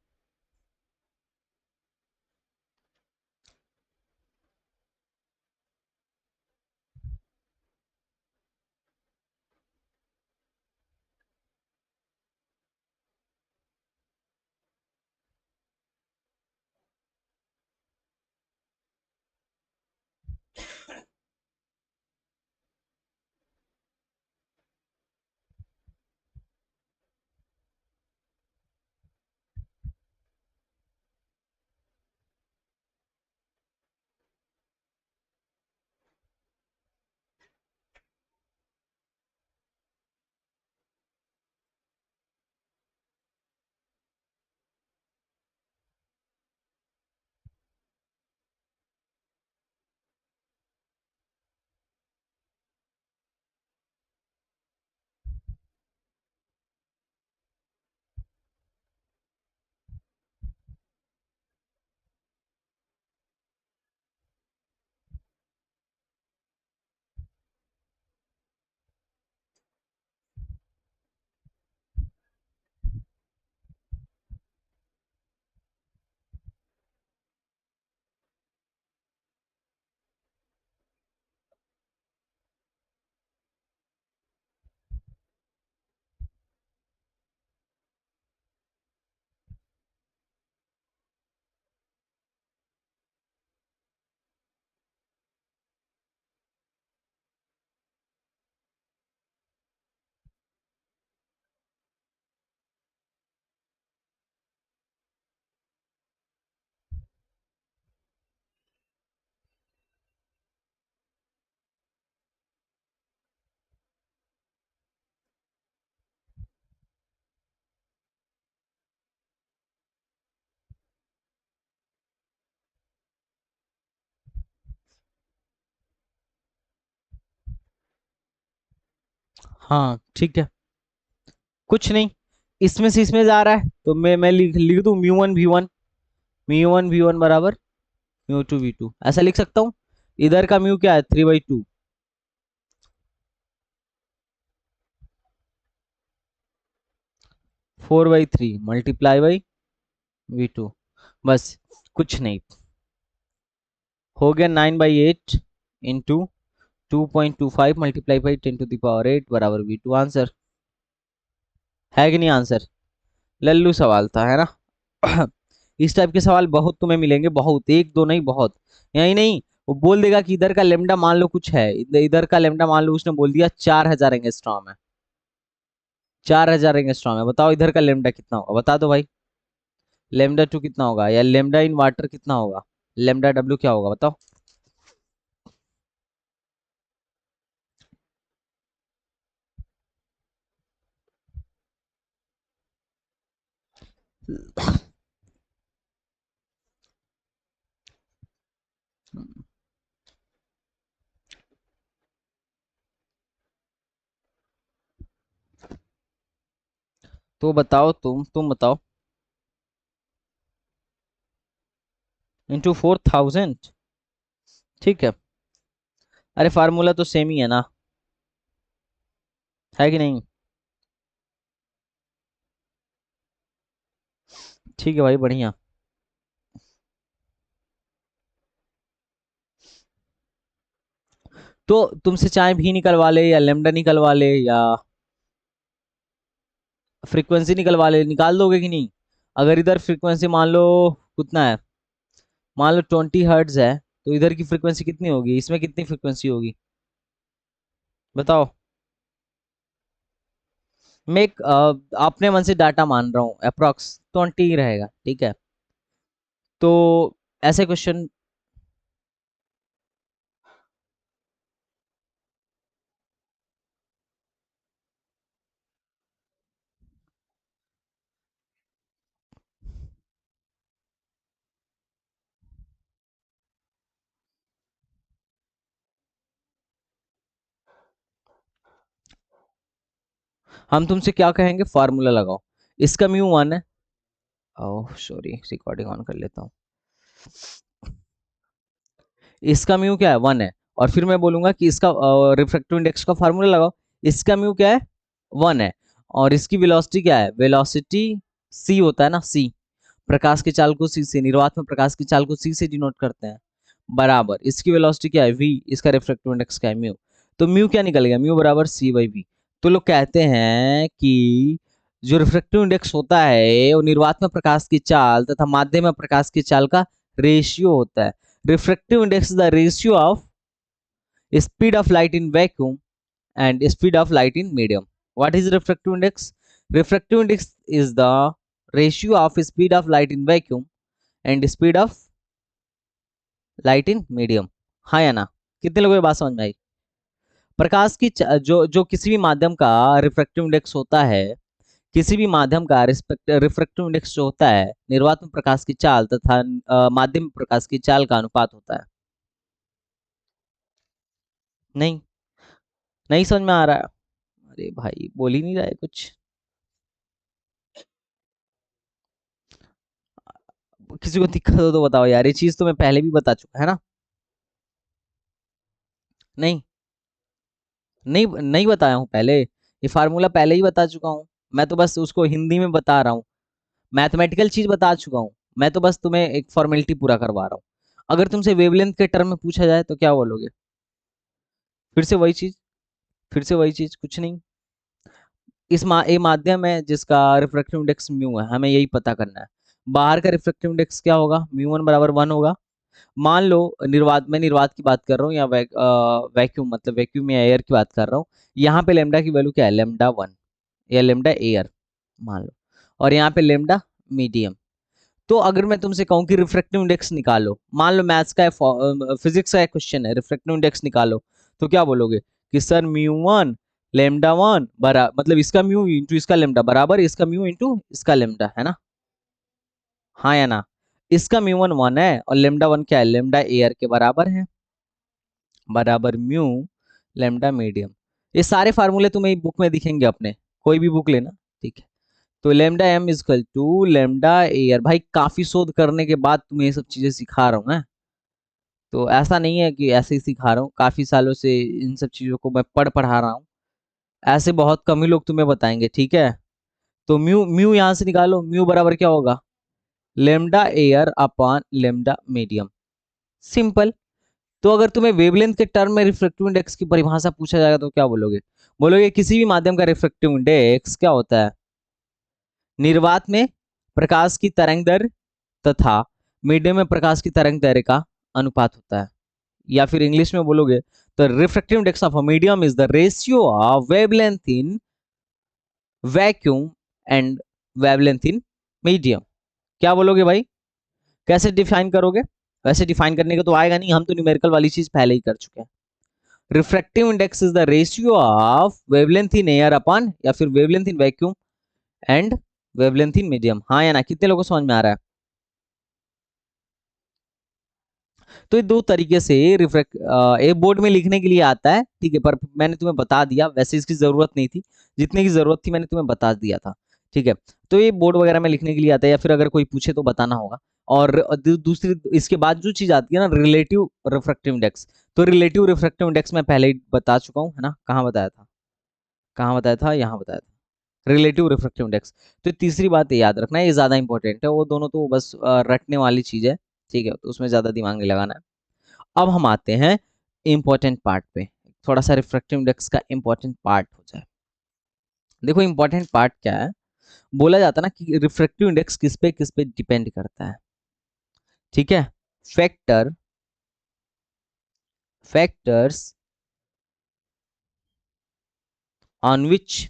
हाँ ठीक है, कुछ नहीं, इसमें से इसमें जा रहा है तो मैं लिख लिख दूं म्यू वन वी वन बराबर म्यू टू वी टू, ऐसा लिख सकता हूँ। इधर का म्यू क्या है, 3/2, 4/3 मल्टीप्लाई बाई V2, बस, कुछ नहीं, हो गया 9/8 इंटू 2.25 मल्टीप्लाई बाई 10⁸ बराबर V2, आंसर है कि नहीं आंसर। लल्लू सवाल था, है ना। इस टाइप के सवाल बहुत तुम्हें मिलेंगे, बहुत, एक दो नहीं, बहुत। यही नहीं, वो बोल देगा कि इधर का लेमडा मान लो कुछ है, इधर का लेमडा मान लो उसने बोल दिया 4,000 एंगस्ट्रॉम है, 4,000 एंगस्ट्रॉम है, बताओ इधर का लेमडा कितना होगा, बता दो भाई। लेमडा टू कितना होगा, या लेमडा इन वाटर कितना होगा, लेमडा डब्ल्यू क्या होगा बताओ। तो बताओ, तुम बताओ। इंटू 4,000, ठीक है। अरे फार्मूला तो सेम ही है ना, है कि नहीं। ठीक है भाई, बढ़िया। तो तुमसे चाहे भी निकलवा ले या लेमडा निकलवा ले या फ्रीक्वेंसी निकलवा ले, निकाल दोगे कि नहीं। अगर इधर फ्रीक्वेंसी मान लो कितना है, मान लो 20 हर्ट्ज है, तो इधर की फ्रीक्वेंसी कितनी होगी, इसमें कितनी फ्रीक्वेंसी होगी, बताओ। मैं एक अपने मन से डाटा मान रहा हूँ, अप्रोक्स 20 ही रहेगा, ठीक है। तो ऐसे क्वेश्चन, हम तुमसे क्या कहेंगे, फार्मूला लगाओ। इसका म्यू वन है, ओह सॉरी, रिकॉर्डिंग ऑन कर लेता हूँ। इसका म्यू क्या है, वन है। और फिर मैं बोलूंगा कि इसका रिफ्रैक्टिव इंडेक्स का फार्मूला लगाओ। इसका म्यू क्या है, वन है। और इसकी वेलोसिटी क्या है, वेलोसिटी सी होता है ना, सी, प्रकाश की चाल को सी से, निर्वात में प्रकाश की चाल को सी से डिनोट करते हैं, बराबर इसकी वेलोसिटी क्या है, वी, इसका रिफ्रैक्टिव इंडेक्स क्या है, म्यू। तो म्यू क्या निकलेगा, म्यू बराबर C/V। तो लोग कहते हैं कि जो रिफ्रैक्टिव इंडेक्स होता है वो निर्वात में प्रकाश की चाल तथा माध्यम में प्रकाश की चाल का रेशियो होता है। Refractive index is the ratio of speed of light in vacuum and speed of light in medium. What is refractive index? Refractive index is the ratio of speed of light in vacuum and speed of light in medium. हाँ या ना, कितने लोगों को बात समझ में आई। प्रकाश की जो जो किसी भी माध्यम का रिफ्रैक्टिव इंडेक्स होता है, किसी भी माध्यम का रिफ्रैक्टिव इंडेक्स जो होता है, निर्वात में प्रकाश की चाल तथा माध्यम में प्रकाश की चाल का अनुपात होता है। नहीं, नहीं समझ में आ रहा है। अरे भाई बोल ही नहीं रहा है कुछ, किसी को दिक्कत हो तो बताओ यार, ये चीज तो मैं पहले भी बता चुका है ना। नहीं, नहीं नहीं बताया हूँ पहले, ये फार्मूला पहले ही बता चुका हूँ। मैं तो बस उसको हिंदी में बता रहा हूँ, मैथमेटिकल चीज बता चुका हूँ। मैं तो बस तुम्हें एक फॉर्मेलिटी पूरा करवा रहा हूँ। अगर तुमसे वेवलेंथ के टर्म में पूछा जाए तो क्या बोलोगे, फिर से वही चीज, फिर से वही चीज, कुछ नहीं। ये माध्यम है जिसका रिफ्रैक्टिव इंडेक्स म्यू है, हमें यही पता करना है। बाहर का रिफ्रैक्टिव इंडेक्स क्या होगा, म्यू 1 बराबर 1 होगा। मान लो निर्वात, मैं निर्वात की बात कर रहा हूँ या वैक्यूम, मतलब वैक्यूम या एयर की बात कर रहा हूँ। यहाँ पे लेमडा की वैल्यू क्या है, लेमडा 1 या लेमडा एयर मान लो, और यहाँ पे लेमडा मीडियम। तो अगर मैं तुमसे कहूँ कि रिफ्रैक्टिव इंडेक्स निकालो, मान लो मैथ्स का फिजिक्स का क्वेश्चन है, रिफ्रैक्टिव इंडेक्स निकालो, तो क्या बोलोगे कि सर म्यू 1 लेमडा 1 बरा, मतलब इसका म्यू इंटू इसका लेमडा बराबर इसका म्यू इंटू इसका लेमडा, है ना। हाँ या ना, इसका म्यू 1 1 है और लेमडा 1 क्या है, लेमडा एयर के बराबर है, बराबर म्यू लेमडा मीडियम। ये सारे फार्मूले तुम्हें बुक में दिखेंगे अपने, कोई भी बुक लेना, ठीक है। तो lambda m is equal to lambda air. भाई काफी शोध करने के बाद तुम्हें ये सब चीजें सिखा रहा हूँ, तो ऐसा नहीं है कि ऐसे ही सिखा रहा हूँ, काफी सालों से इन सब चीजों को मैं पढ़ा रहा हूँ। ऐसे बहुत कम ही लोग तुम्हें बताएंगे, ठीक है। तो म्यू म्यू यहां से निकालो, म्यू बराबर क्या होगा, lambda air upon lambda medium, simple. तो अगर तुम्हें वेवलेंथ के टर्म में रिफ्रैक्टिव इंडेक्स की परिभाषा पूछा जाएगा तो क्या बोलोगे, बोलोगे किसी भी माध्यम का रिफ्रैक्टिव इंडेक्स क्या होता है, निर्वात में प्रकाश की तरंग दर तथा मीडियम में प्रकाश की तरंग दैर्ध्य का अनुपात होता है। या फिर इंग्लिश में बोलोगे तो refractive index of a medium is the ratio of wavelength in vacuum and wavelength in medium. क्या बोलोगे भाई, कैसे डिफाइन करोगे, वैसे डिफाइन करने का तो आएगा नहीं, हम तो न्यूमेरिकल वाली चीज पहले ही कर चुके हैं। Refractive index is the ratio of wavelength in air upon या फिर wavelength in vacuum and wavelength in medium. हाँ या ना, कितने लोगों को समझ में आ रहा है। तो ये दो तरीके से रिफ्रैक्ट एक बोर्ड में लिखने के लिए आता है, ठीक है, पर मैंने तुम्हें बता दिया, वैसे इसकी जरूरत नहीं थी, जितने की जरूरत थी मैंने तुम्हें बता दिया था, ठीक है। तो ये बोर्ड वगैरह में लिखने के लिए आता है, या फिर अगर कोई पूछे तो बताना होगा। और दूसरी इसके बाद जो चीज आती है ना, रिलेटिव रिफ्रैक्टिव इंडेक्स। तो रिलेटिव रिफ्रैक्टिव इंडेक्स मैं पहले ही बता चुका हूँ, है ना, कहाँ बताया था, कहाँ बताया था, यहाँ बताया था, रिलेटिव रिफ्रैक्टिव इंडेक्स। तो तीसरी बात याद रखना, ये ज्यादा इंपॉर्टेंट है, वो दोनों तो बस रटने वाली चीज है, ठीक है, तो उसमें ज्यादा दिमाग नहीं लगाना है। अब हम आते हैं इंपॉर्टेंट पार्ट पे, थोड़ा सा रिफ्रैक्टिव इंडेक्स का इंपॉर्टेंट पार्ट हो जाए। देखो इंपॉर्टेंट पार्ट क्या है, बोला जाता है ना कि रिफ्रैक्टिव इंडेक्स किस पे डिपेंड करता है, ठीक है। Factors on which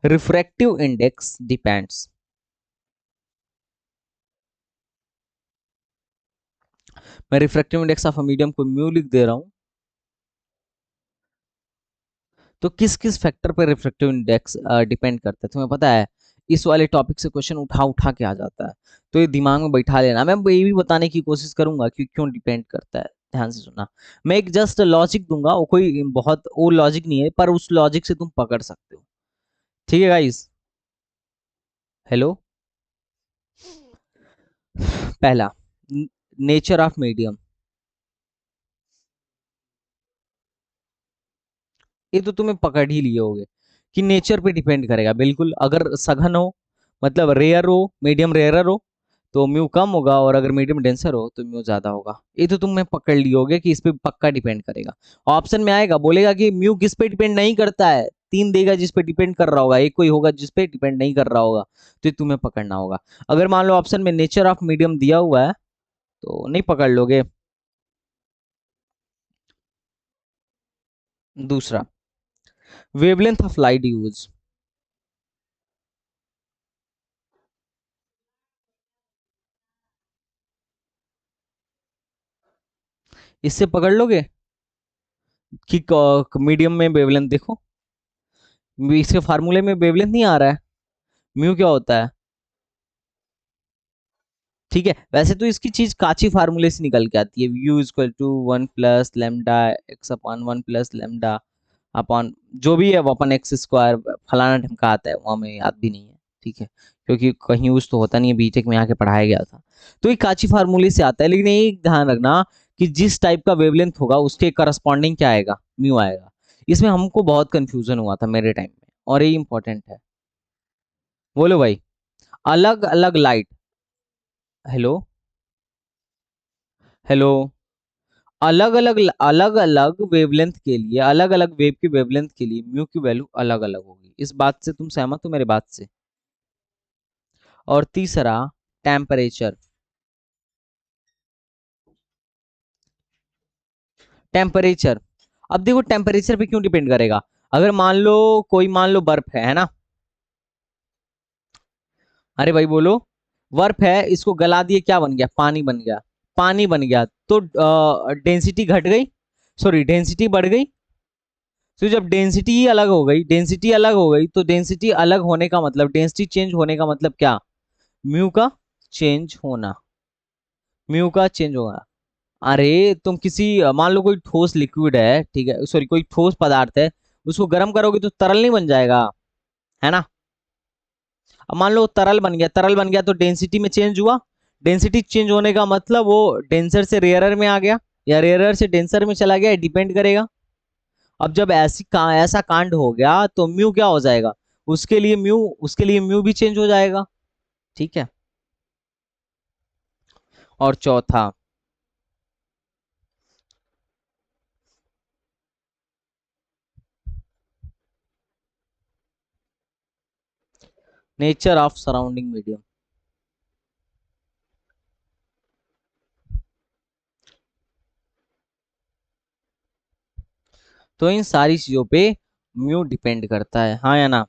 refractive index depends. मैं रिफ्रैक्टिव इंडेक्स ऑफ मीडियम को म्यू लिख दे रहा हूं। तो किस किस फैक्टर पर रिफ्रैक्टिव इंडेक्स डिपेंड करता है तुम्हें पता है, इस वाले टॉपिक से क्वेश्चन उठा उठा के आ जाता है, तो ये दिमाग में बैठा लेना। मैं ये भी बताने की कोशिश करूंगा कि क्यों डिपेंड करता है, ध्यान से सुनना। मैं एक जस्ट लॉजिक दूंगा, वो कोई बहुत वो लॉजिक नहीं है, पर उस लॉजिक से तुम पकड़ सकते हो, ठीक है गाइस। हेलो। पहला, नेचर ऑफ मीडियम। ये तो तुम्हें पकड़ ही लिए होगे कि नेचर पे डिपेंड करेगा, बिल्कुल। अगर सघन हो मतलब रेयर हो, मीडियम रेयरर हो तो म्यू कम होगा, और अगर मीडियम डेंसर हो तो म्यू ज्यादा होगा। ये तो तुम्हें पकड़ लिए होगे कि इस पे पक्का डिपेंड करेगा। ऑप्शन में आएगा, बोलेगा कि म्यू किस पे डिपेंड नहीं करता है, तीन देगा जिस पे डिपेंड कर रहा होगा, एक कोई होगा जिस पे डिपेंड नहीं कर रहा होगा, तो ये तुम्हें पकड़ना होगा। अगर मान लो ऑप्शन में नेचर ऑफ मीडियम दिया हुआ है तो नहीं पकड़ लोगे। दूसरा, वेवलेंथ ऑफ लाइट यूज। इससे पकड़ लोगे कि मीडियम में वेवलेंथ देखो, इसके फार्मूले में वेवलेंथ नहीं आ रहा है, म्यू क्या होता है, ठीक है। वैसे तो इसकी चीज काची फार्मूले से निकल के आती है, u equal to one plus lambda x upon one plus lambda upon जो भी है वो अपन एक्स स्क्वायर फलाना ढमका आता है, वो हमें याद भी नहीं है, ठीक है, क्योंकि कहीं यूज तो होता नहीं है, बीटेक में आके पढ़ाया गया था। तो ये काची फार्मूले से आता है, लेकिन एक ध्यान रखना कि जिस टाइप का वेवलेंथ होगा उसके करस्पॉन्डिंग क्या आएगा, म्यू आएगा। इसमें हमको बहुत कंफ्यूजन हुआ था मेरे टाइम में, और ये इंपॉर्टेंट है। बोलो भाई, अलग अलग लाइट, हेलो, हेलो, अलग अलग वेवलेंथ के लिए, अलग अलग वेव की वेवलेंथ के लिए म्यू की वैल्यू अलग अलग होगी, इस बात से तुम सहमत हो मेरे बात से। और तीसरा, टेम्परेचर। टेम्परेचर, अब देखो टेम्परेचर पे क्यों डिपेंड करेगा। अगर मान लो कोई, मान लो बर्फ है ना, अरे भाई बोलो, बर्फ है, इसको गला दिए क्या बन गया, पानी बन गया, पानी बन गया तो डेंसिटी घट गई, सॉरी डेंसिटी बढ़ गई। तो जब डेंसिटी ही अलग हो गई, डेंसिटी अलग हो गई, तो डेंसिटी अलग होने का मतलब, डेंसिटी चेंज होने का मतलब क्या, म्यू का चेंज होना, म्यू का चेंज होगा। अरे तुम किसी मान लो कोई ठोस लिक्विड है, ठीक है, सॉरी कोई ठोस पदार्थ है, उसको गर्म करोगे तो तरल नहीं बन जाएगा, है ना। अब मान लो तरल बन गया, तरल बन गया तो डेंसिटी में चेंज हुआ, डेंसिटी चेंज होने का मतलब वो डेंसर से रेयरर में आ गया या रेयरर से डेंसर में चला गया, डिपेंड करेगा। अब जब ऐसा कांड हो गया तो म्यू क्या हो जाएगा, उसके लिए म्यू भी चेंज हो जाएगा, ठीक है। और चौथा, नेचर ऑफ सराउंडिंग मीडियम। तो इन सारी चीजों पे म्यू डिपेंड करता है, हाँ या ना।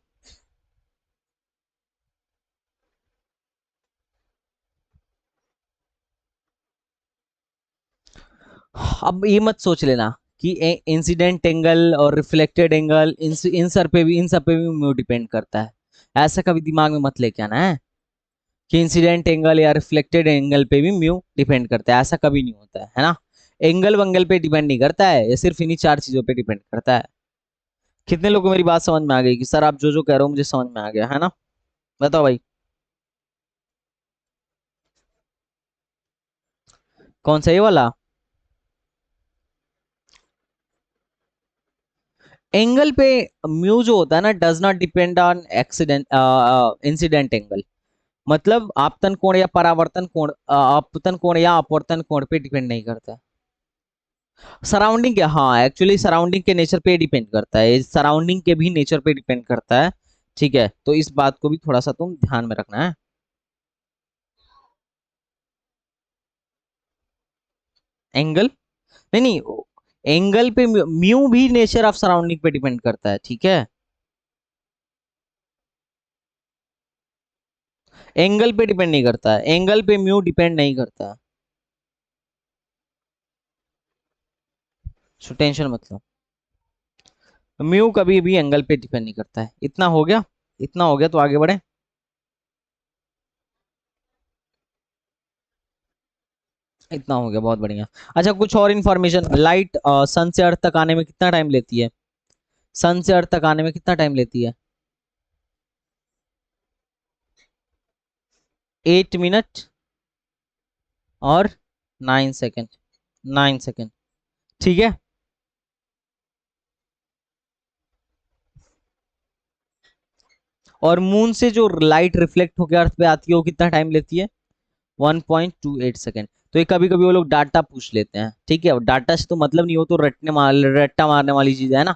अब ये मत सोच लेना कि इंसिडेंट एंगल और रिफ्लेक्टेड एंगल इन सब पे भी म्यू डिपेंड करता है, ऐसा कभी दिमाग में मत लेके आना है कि इंसिडेंट एंगल या रिफ्लेक्टेड एंगल पे भी म्यू डिपेंड करता है, ऐसा कभी नहीं होता है ना। एंगल वंगल पे डिपेंड नहीं करता है, ये सिर्फ इन्हीं चार चीजों पे डिपेंड करता है। कितने लोगों को मेरी बात समझ में आ गई कि सर आप जो जो कह रहे हो मुझे समझ में आ गया, है ना। बताओ भाई। कौन सा, ये वाला। एंगल पे म्यू जो होता है ना does not depend on accident incident angle, मतलब आपतन कोण या परावर्तन कोण, आपतन कोण या अपवर्तन कोण पे डिपेंड नहीं करता। सराउंडिंग के, हाँ एक्चुअली सराउंडिंग के नेचर पे डिपेंड करता है, सराउंडिंग के भी नेचर पे डिपेंड करता है, ठीक है। तो इस बात को भी थोड़ा सा तुम ध्यान में रखना है। एंगल, नहीं नहीं, एंगल पे म्यू भी नेचर ऑफ सराउंडिंग पे डिपेंड करता है, ठीक है। एंगल पे डिपेंड नहीं करता है, एंगल पे म्यू डिपेंड नहीं करता है, सो टेंशन मत लो। म्यू कभी भी एंगल पे डिपेंड नहीं करता है। इतना हो गया, इतना हो गया तो आगे बढ़े। इतना हो गया, बहुत बढ़िया। अच्छा कुछ और इन्फॉर्मेशन, लाइट सन से अर्थ तक आने में कितना टाइम लेती है, सन से अर्थ तक आने में कितना टाइम लेती है। 8 मिनट और 9 सेकेंड, 9 सेकेंड, ठीक है। और मून से जो लाइट रिफ्लेक्ट होकर अर्थ पे आती है वो कितना टाइम लेती है, 1.28 सेकेंड। तो ये कभी कभी वो लोग डाटा पूछ लेते हैं, ठीक है, और डाटा से तो मतलब नहीं, हो तो रट्टा मारने वाली चीज है ना।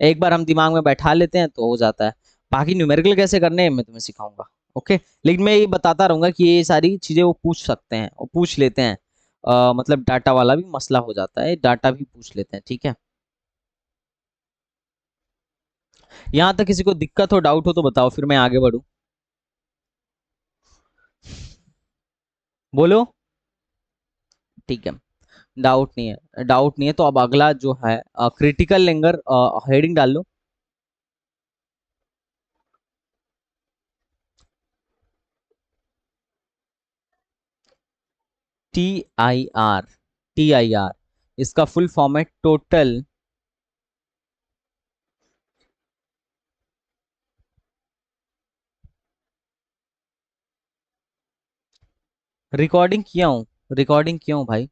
एक बार हम दिमाग में बैठा लेते हैं तो हो जाता है। बाकी न्यूमेरिकल कैसे करने हैं मैं तुम्हें सिखाऊंगा, ओके। लेकिन मैं ये बताता रहूंगा कि ये सारी चीजें वो पूछ सकते हैं और पूछ लेते हैं, मतलब डाटा वाला भी मसला हो जाता है, डाटा भी पूछ लेते हैं, ठीक है। यहाँ तक किसी को दिक्कत हो, डाउट हो तो बताओ, फिर मैं आगे बढ़ूं। बोलो। ठीक है, डाउट नहीं है, डाउट नहीं है तो अब अगला जो है क्रिटिकल एंगल, हेडिंग डाल लो। TIR, TIR, इसका फुल फॉर्म है टोटल, रिकॉर्डिंग किया हूँ, रिकॉर्डिंग किया हूँ भाई,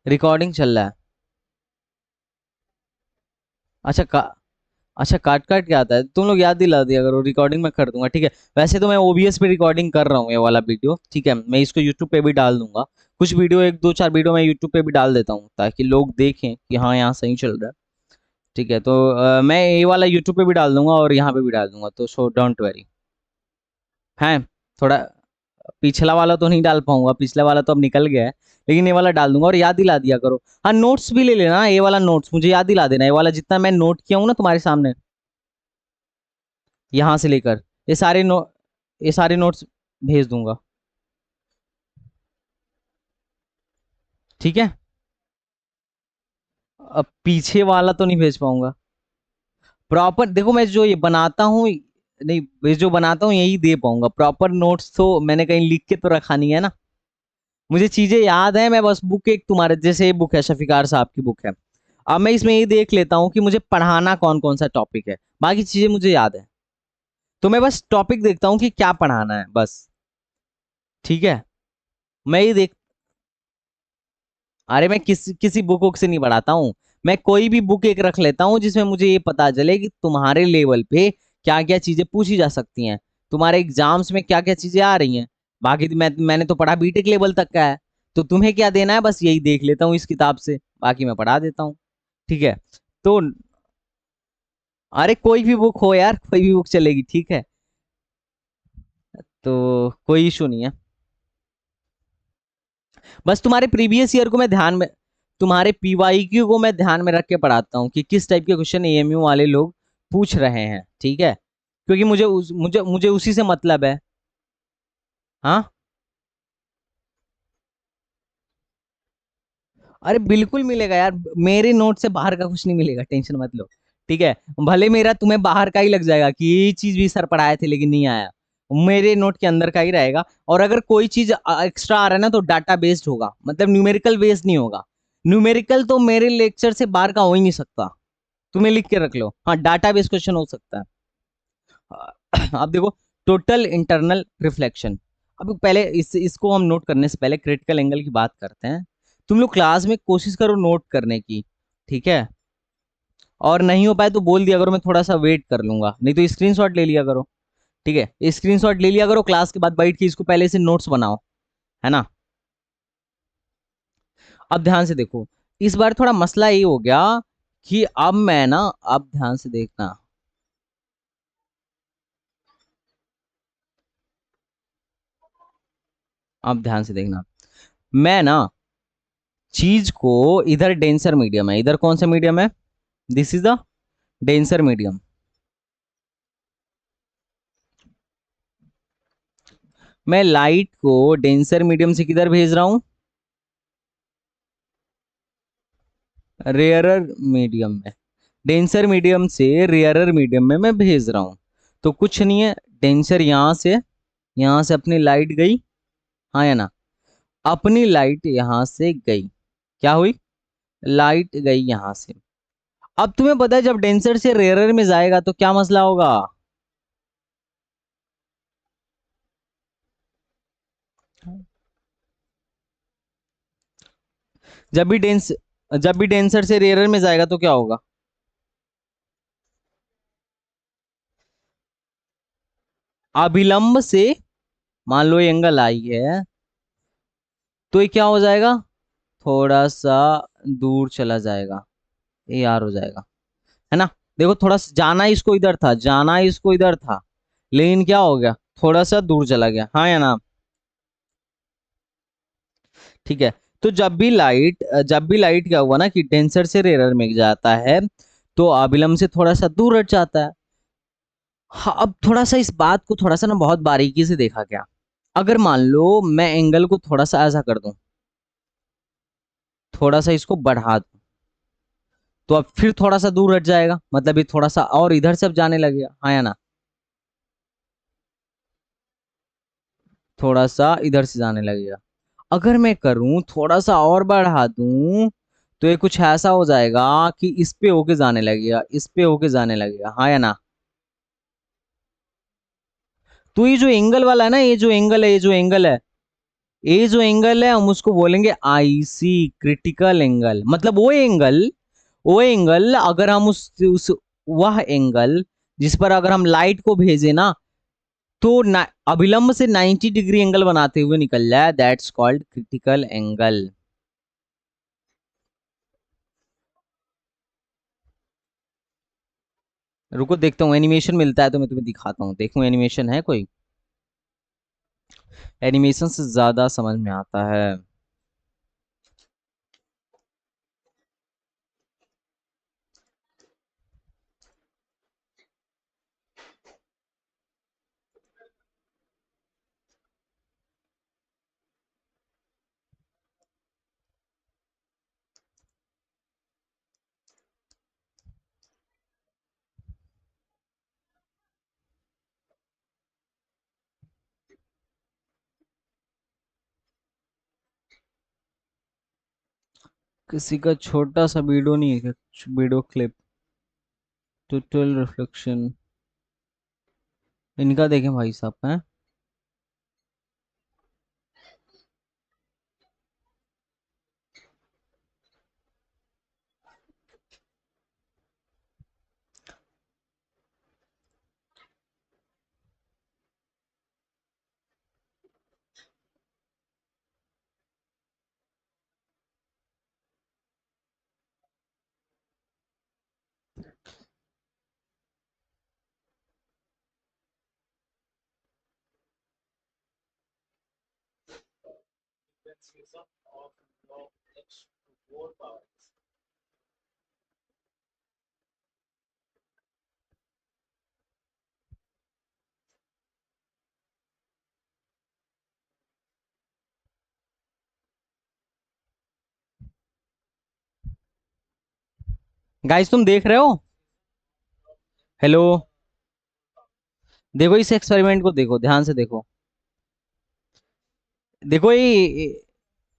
रिकॉर्डिंग चल रहा है। अच्छा अच्छा काट काट के आता है, तुम लोग याद दिला दिया करो, रिकॉर्डिंग मैं कर दूंगा, ठीक है। वैसे तो मैं OBS पे रिकॉर्डिंग कर रहा हूँ ये वाला वीडियो, ठीक है, मैं इसको यूट्यूब पे भी डाल दूंगा। कुछ वीडियो, एक दो चार वीडियो मैं यूट्यूब पे भी डाल देता हूँ ताकि लोग देखें कि हाँ यहाँ सही चल रहा है, ठीक है। तो मैं ये वाला यूट्यूब पे भी डाल दूंगा और यहाँ पे भी डाल दूंगा, तो सो डोंट वरी। है, थोड़ा पिछला वाला तो नहीं डाल पाऊंगा, पिछला वाला तो अब निकल गया है, लेकिन ये वाला डाल दूंगा। और याद दिला दिया करो, हाँ नोट्स भी ले लेना, ये वाला नोट्स मुझे याद दिला देना, ये वाला जितना मैं नोट किया हूँ ना तुम्हारे सामने, यहाँ से लेकर ये सारे नो ये सारे नोट्स भेज दूंगा, ठीक है। अब पीछे वाला तो नहीं भेज पाऊंगा, प्रॉपर देखो मैं जो ये बनाता हूँ, नहीं ये जो बनाता हूँ यही दे पाऊंगा, प्रॉपर नोट्स तो मैंने कहीं लिख के तो रखा नहीं है ना। मुझे चीजें याद है, मैं बस बुक एक तुम्हारे जैसे ये बुक है, शफिकार साहब की बुक है। अब मैं इसमें ये देख लेता हूँ कि मुझे पढ़ाना कौन कौन सा टॉपिक है, बाकी चीजें मुझे याद है। तो मैं बस टॉपिक देखता हूँ कि क्या पढ़ाना है बस। ठीक है, मैं ये देख, अरे मैं किसी बुक वुक से नहीं पढ़ाता हूँ। मैं कोई भी बुक एक रख लेता हूँ जिसमें मुझे ये पता चले कि तुम्हारे लेवल पे क्या क्या चीजें पूछी जा सकती हैं, तुम्हारे एग्जाम्स में क्या क्या चीजें आ रही हैं। बाकी तो मैंने तो पढ़ा बीटेक लेवल तक का है, तो तुम्हें क्या देना है, बस यही देख लेता हूँ इस किताब से, बाकी मैं पढ़ा देता हूँ। ठीक है। तो अरे कोई भी बुक हो यार, कोई भी बुक चलेगी, ठीक है। तो कोई इशू नहीं है। बस तुम्हारे प्रीवियस ईयर को मैं ध्यान में, तुम्हारे पीवाईक्यू को मैं ध्यान में रख के पढ़ाता हूँ कि किस टाइप के क्वेश्चन एएमयू वाले लोग पूछ रहे हैं, ठीक है। क्योंकि मुझे उसी से मतलब है। हाँ, अरे बिल्कुल मिलेगा यार, मेरे नोट से बाहर का कुछ नहीं मिलेगा, टेंशन मत लो। ठीक है, भले मेरा तुम्हें बाहर का ही लग जाएगा कि ये चीज भी सर पढ़ाए थे लेकिन नहीं आया, मेरे नोट के अंदर का ही रहेगा। और अगर कोई चीज एक्स्ट्रा आ रहा है ना, तो डाटा बेस्ड होगा, मतलब न्यूमेरिकल बेस्ड नहीं होगा। न्यूमेरिकल तो मेरे लेक्चर से बाहर का हो ही नहीं सकता, तुम्हें लिख के रख लो, हाँ डाटा बेस्ड क्वेश्चन हो सकता है। अब देखो, टोटल इंटरनल रिफ्लेक्शन। अब पहले इसको हम नोट करने से पहले क्रिटिकल एंगल की बात करते हैं। तुम लोग क्लास में कोशिश करो नोट करने की, ठीक है। और नहीं हो पाए तो बोल दिया करो, मैं थोड़ा सा वेट कर लूंगा, नहीं तो स्क्रीनशॉट ले लिया करो। ठीक है, स्क्रीनशॉट ले लिया करो, क्लास के बाद बैठ के इसको पहले से नोट्स बनाओ, है ना। अब ध्यान से देखो, इस बार थोड़ा मसला ये हो गया कि अब मैं ना, अब ध्यान से देखना, अब ध्यान से देखना, मैं ना चीज को, इधर डेंसर मीडियम है, इधर कौन सा मीडियम है, this is the denser medium. मैं लाइट को डेंसर मीडियम से किधर भेज रहा हूं, रेयरर मीडियम में। डेंसर मीडियम से रेयरर मीडियम में मैं भेज रहा हूं। तो कुछ नहीं है, डेंसर यहां से अपनी लाइट गई, हाँ या ना, अपनी लाइट यहां से गई, क्या हुई, लाइट गई यहां से। अब तुम्हें पता है जब डेंसर से रेयरर में जाएगा तो क्या मसला होगा, जब भी डेंस जब भी डेंसर से रेयरर में जाएगा तो क्या होगा, अभिलंब से, मान लो ये एंगल आई है, तो ये क्या हो जाएगा, थोड़ा सा दूर चला जाएगा, ये यार हो जाएगा, है ना। देखो थोड़ा सा जाना इसको इधर था, जाना इसको इधर था, लेकिन क्या हो गया, थोड़ा सा दूर चला गया, हाँ या ना। ठीक है। तो जब भी लाइट क्या हुआ ना कि डेंसर से रेयर में जाता है, तो अभिलंब से थोड़ा सा दूर हट जाता है। हाँ, अब थोड़ा सा इस बात को थोड़ा सा ना बहुत बारीकी से देखा गया। अगर मान लो मैं एंगल को थोड़ा सा ऐसा कर दूं, थोड़ा सा इसको बढ़ा दूं, तो अब फिर थोड़ा सा दूर हट जाएगा, मतलब ये थोड़ा सा और इधर से अब जाने लगेगा, हाँ या ना, थोड़ा सा इधर से जाने लगेगा। अगर मैं करूं थोड़ा सा और बढ़ा दूं, तो ये कुछ ऐसा हो जाएगा कि इस पे होके जाने लगेगा, इस पे होके जाने लगेगा, हाँ या ना। तो ये जो एंगल वाला है ना, ये जो एंगल है हम उसको बोलेंगे आईसी, क्रिटिकल एंगल। मतलब वो एंगल अगर हम उस वह एंगल जिस पर अगर हम लाइट को भेजे ना, तो अभिलंब से 90 डिग्री एंगल बनाते हुए निकल जाए, दैट्स कॉल्ड क्रिटिकल एंगल। रुको देखता हूँ, एनिमेशन मिलता है तो मैं तुम्हें दिखाता हूँ, देखूं एनिमेशन है कोई, एनिमेशन से ज्यादा समझ में आता है। किसी का छोटा सा वीडियो नहीं है क्या, वीडियो क्लिप, टोटल रिफ्लेक्शन, इनका देखें भाई साहब हैं। गाइस तुम देख रहे हो? हेलो, देखो इस एक्सपेरिमेंट को, देखो ध्यान से देखो। देखो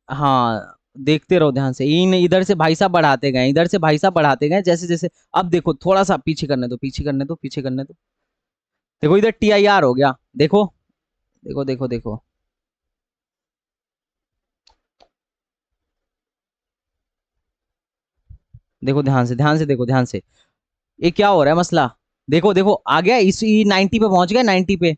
हाँ, देखते रहो ध्यान से। इन इधर से भाई साहब बढ़ाते गए, इधर से भाई साहब बढ़ाते गए, जैसे जैसे। अब देखो थोड़ा सा पीछे करने दो, पीछे करने दो, पीछे करने दो। देखो इधर TIR हो गया, देखो देखो देखो देखो। देखो ध्यान से, ध्यान से देखो, ध्यान से। ये क्या हो रहा है मसला? देखो देखो आ गया, इस 90 पे पहुंच गया, 90 पे।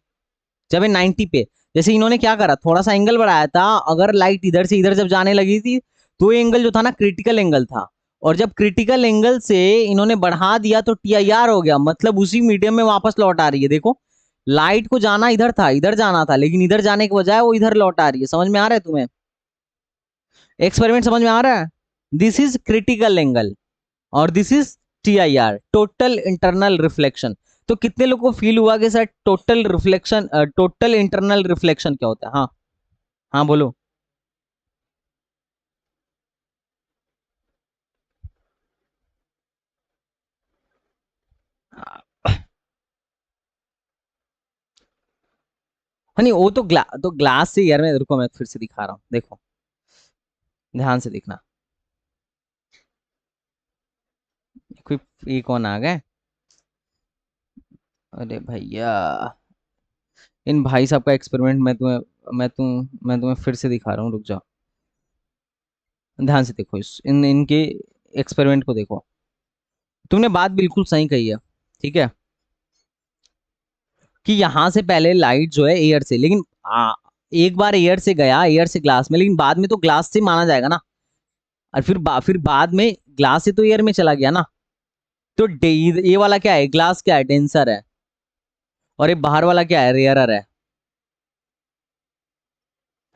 जब ये 90 पे, जैसे इन्होंने क्या करा, थोड़ा सा एंगल बढ़ाया था। अगर लाइट इधर से इधर जब जाने लगी थी, तो ये एंगल जो था ना, क्रिटिकल एंगल था। और जब क्रिटिकल एंगल से इन्होंने बढ़ा दिया तो TIR हो गया, मतलब उसी मीडियम में वापस लौट आ रही है। देखो, लाइट को जाना इधर था, इधर जाना था, लेकिन इधर जाने के बजाय वो इधर लौट आ रही है। समझ में आ रहा है तुम्हें? एक्सपेरिमेंट समझ में आ रहा है? दिस इज क्रिटिकल एंगल और this is TIR, total internal reflection. तो कितने लोगों को फील हुआ कि sir total reflection, total internal reflection क्या होता है? हाँ, हाँ बोलो। हाँ नहीं, वो तो ग्लास से यार, मैं रुको, मैं फिर से दिखा रहा हूँ, देखो ध्यान से देखना। कोई, ये कौन आ गए? अरे भैया, इन भाई साहब का एक्सपेरिमेंट मैं तुम्हें फिर से दिखा रहा हूँ, रुक जाओ। ध्यान से देखो, इस इन इनके एक्सपेरिमेंट को देखो। तुमने बात बिल्कुल सही कही है, ठीक है, कि यहां से पहले लाइट जो है एयर से, लेकिन एक बार एयर से गया, एयर से ग्लास में, लेकिन बाद में तो ग्लास से माना जाएगा ना। और फिर बाद में ग्लास से तो एयर में चला गया ना। तो ये वाला क्या है, ग्लास क्या है, डेंसर है। और ये बाहर वाला क्या है, रेयरर है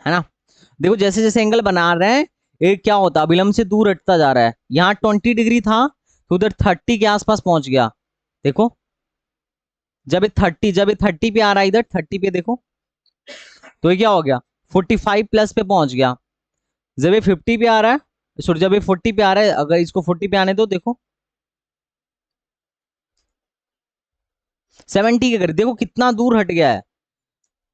ना। देखो जैसे जैसे एंगल बना रहे हैं, ये क्या होता है, अभिलंब से दूर हटता जा रहा है। यहाँ 20 डिग्री था, तो उधर 30 के आसपास पहुंच गया। देखो, जब ये 30 पे आ रहा है, इधर 30 पे देखो, तो ये क्या हो गया, 45 प्लस पे पहुंच गया। जब ये 50 पे आ रहा है, सॉरी जब ये 40 पे आ रहा है, अगर इसको 40 पे आने दो, देखो 70 के करीब, देखो कितना दूर हट गया है।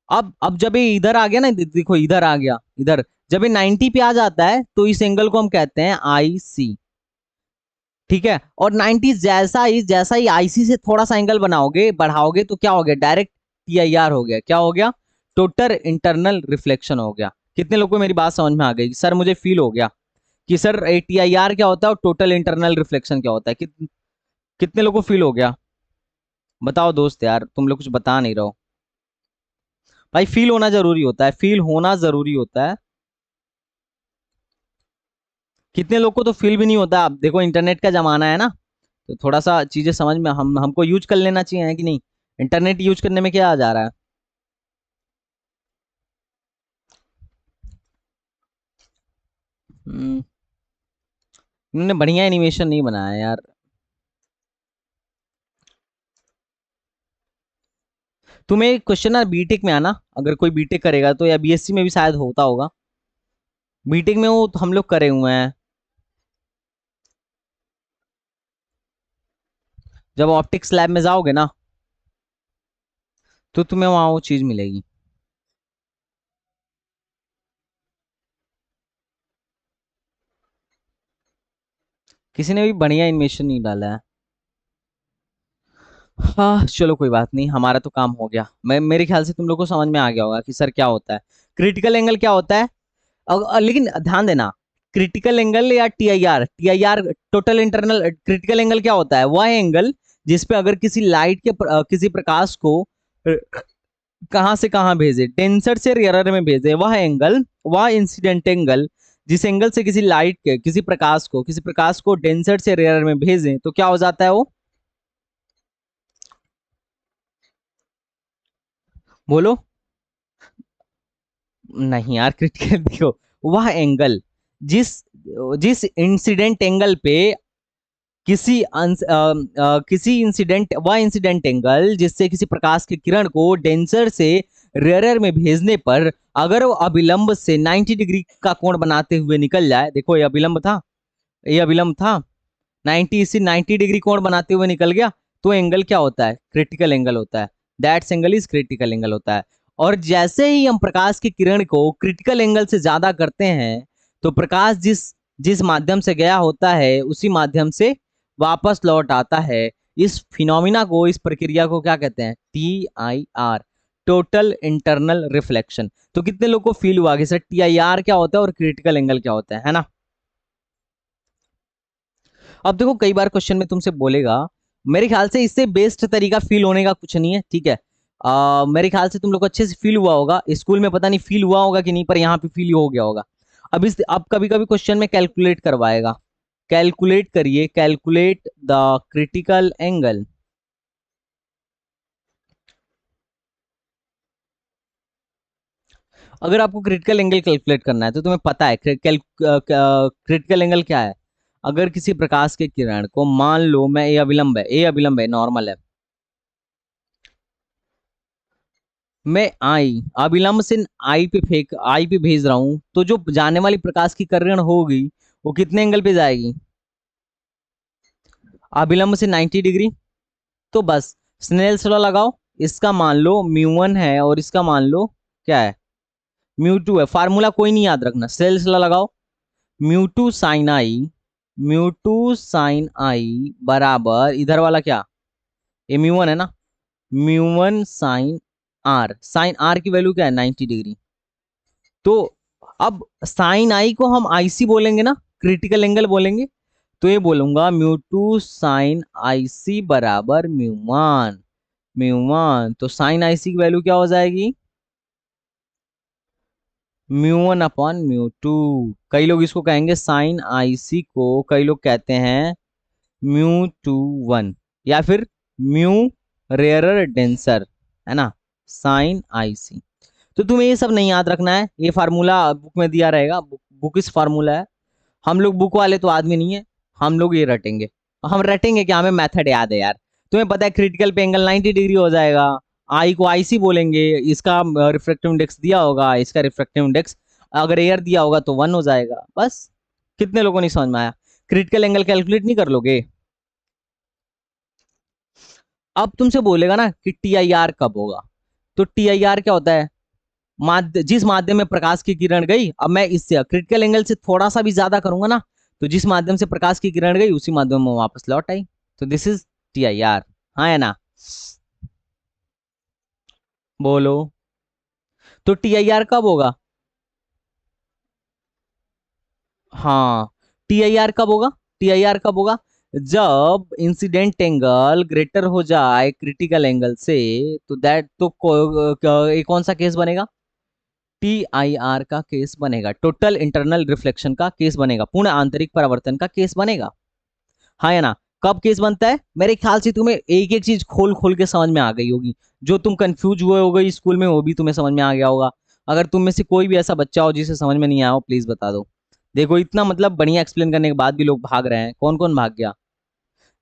अब जब ये इधर आ गया ना, देखो इधर आ गया, इधर जब ये 90 पे आ जाता है, तो इस एंगल को हम कहते हैं IC। ठीक है, और 90 जैसा ही IC से थोड़ा सा एंगल बनाओगे, बढ़ाओगे, तो क्या हो गया, डायरेक्ट TIR हो गया। क्या हो गया? टोटल इंटरनल रिफ्लेक्शन हो गया। कितने लोगों को मेरी बात समझ में आ गई? सर मुझे फील हो गया कि सर TIR क्या होता है और टोटल इंटरनल रिफ्लेक्शन क्या होता है। कितने लोगों को फील हो गया? बताओ दोस्त, यार तुम लोग कुछ बता नहीं रहो। भाई फील होना जरूरी होता है, फील होना जरूरी होता है। कितने लोग को तो फील भी नहीं होता। आप देखो इंटरनेट का जमाना है ना, तो थोड़ा सा चीजें समझ में हमको यूज कर लेना चाहिए, है कि नहीं? इंटरनेट यूज करने में क्या आ जा रहा है? हम्म, इन्होंने बढ़िया एनिमेशन नहीं बनाया यार। तुम्हें एक क्वेश्चन है, बीटेक में आना, अगर कोई बीटेक करेगा तो, या BSc में भी शायद होता होगा। बीटेक में वो तो हम लोग करे हुए हैं। जब ऑप्टिक्स लैब में जाओगे ना, तो तुम्हें वहां वो चीज मिलेगी। किसी ने भी बढ़िया इन्वेशन नहीं डाला है। हाँ चलो कोई बात नहीं, हमारा तो काम हो गया। मैं मेरे ख्याल से तुम लोग को समझ में आ गया होगा कि सर क्या होता है, क्रिटिकल एंगल क्या होता है। लेकिन ध्यान देना, क्रिटिकल एंगल या T I R total internal critical angle क्या होता है, वह एंगल जिसपे अगर किसी लाइट के किसी प्रकाश को कहां से कहां भेजे, डेंसर से रेयरर में भेजे, वह एंगल, वह इंसिडेंट एंगल, जिस एंगल से किसी लाइट के किसी प्रकाश को डेंसर से रेयरर में भेजें तो क्या हो जाता है वो, बोलो। नहीं यार, क्रिटिकल देखो, वह एंगल जिस जिस इंसिडेंट एंगल पे किसी इंसिडेंट, वह इंसिडेंट एंगल जिससे किसी प्रकाश की किरण को डेंसर से रेयरर में भेजने पर अगर वो अभिलंब से 90 डिग्री का कोण बनाते हुए निकल जाए, देखो ये अभिलंब था, ये अभिलंब था, 90 से 90 डिग्री कोण बनाते हुए निकल गया, तो एंगल क्या होता है, क्रिटिकल एंगल होता है। That's angle is critical angle होता है। और जैसे ही हम प्रकाश की किरण को क्रिटिकल एंगल से ज्यादा करते हैं, तो प्रकाश जिस जिस माध्यम से गया होता है उसी माध्यम से वापस लौट आता है। इस फिनोमिना को, इस प्रक्रिया को क्या कहते हैं, TIR, टोटल इंटरनल रिफ्लेक्शन। तो कितने लोग को फील हुआ कि सर TIR क्या होता है और क्रिटिकल एंगल क्या होता है ना। अब देखो कई बार क्वेश्चन में तुमसे बोलेगा, मेरे ख्याल से इससे बेस्ट तरीका फील होने का कुछ नहीं है, ठीक है। मेरे ख्याल से तुम लोग को अच्छे से फील हुआ होगा, स्कूल में पता नहीं फील हुआ होगा कि नहीं, पर यहाँ पे फील हो गया होगा। अब कभी कभी क्वेश्चन में कैलकुलेट करवाएगा, कैलकुलेट करिए, कैलकुलेट द क्रिटिकल एंगल। अगर आपको क्रिटिकल एंगल कैलकुलेट करना है तो तुम्हें पता है क्रिटिकल एंगल क्या है। अगर किसी प्रकाश के किरण को, मान लो मैं ए अभिलंब है, नॉर्मल है, मैं अभिलंब से आई पे भेज रहा हूं, तो जो जाने वाली प्रकाश की किरण होगी वो कितने एंगल पे जाएगी, अभिलंब से 90 डिग्री। तो बस स्नेल्स लॉ लगाओ, इसका मान लो म्यू 1 है और इसका मान लो क्या है, म्यू 2 है। फार्मूला कोई नहीं याद रखना, स्नेल्स लॉ लगाओ। म्यू टू साइन आई बराबर इधर वाला क्या, ये म्यू 1 है ना, म्यू 1 साइन आर की वैल्यू क्या है, 90 डिग्री। तो अब साइन आई को हम आईसी बोलेंगे ना, क्रिटिकल एंगल बोलेंगे, तो ये बोलूंगा म्यू 2 साइन आई सी बराबर म्यू 1। तो साइन आई सी की वैल्यू क्या हो जाएगी, म्यू 1/म्यू 2। कई लोग इसको कहेंगे साइन आई सी को, कई लोग कहते हैं म्यू 2 1, या फिर म्यू रेयरर डेंसर, है ना, साइन आई सी। तो तुम्हें ये सब नहीं याद रखना है, ये फार्मूला बुक में दिया रहेगा, बुक इस फार्मूला है। हम लोग बुक वाले तो आदमी नहीं है, हम लोग ये रटेंगे। हम रटेंगे क्या, हमें मेथड याद है यार। तुम्हें पता है क्रिटिकल पे एंगल 90 डिग्री हो जाएगा, आई को आईसी बोलेंगे, इसका रिफ्रैक्टिव इंडेक्स दिया होगा, इसका रिफ्रैक्टिव इंडेक्स अगर एयर दिया होगा तो 1 हो जाएगा, बस। कितने लोगों ने समझ में आया, क्रिटिकल एंगल कैलकुलेट नहीं कर लोगे। अब तुमसे बोलेगा ना कि TIR कब होगा, तो TIR क्या होता है, जिस माध्यम में प्रकाश की किरण गई, अब मैं इससे क्रिटिकल एंगल से थोड़ा सा भी ज्यादा करूंगा ना, तो जिस माध्यम से प्रकाश की किरण गई उसी माध्यम में वापस लौट आई, तो दिस इज TIR। हाँ है ना, बोलो। तो TIR कब होगा, हाँ, TIR कब होगा, TIR कब होगा, जब इंसिडेंट एंगल ग्रेटर हो जाए क्रिटिकल एंगल से, तो ये कौन सा केस बनेगा, TIR का केस बनेगा, टोटल इंटरनल रिफ्लेक्शन का केस बनेगा, पूर्ण आंतरिक परावर्तन का केस बनेगा। हाँ या ना। कब केस बनता है, मेरे ख्याल से तुम्हें एक एक चीज खोल खोल के समझ में आ गई होगी, जो तुम कंफ्यूज हुए हो गई स्कूल में वो भी तुम्हें समझ में आ गया होगा। अगर तुम में से कोई भी ऐसा बच्चा हो जिसे समझ में नहीं आया हो, प्लीज बता दो। देखो इतना मतलब बढ़िया एक्सप्लेन करने के बाद भी लोग भाग रहे हैं, कौन कौन भाग गया,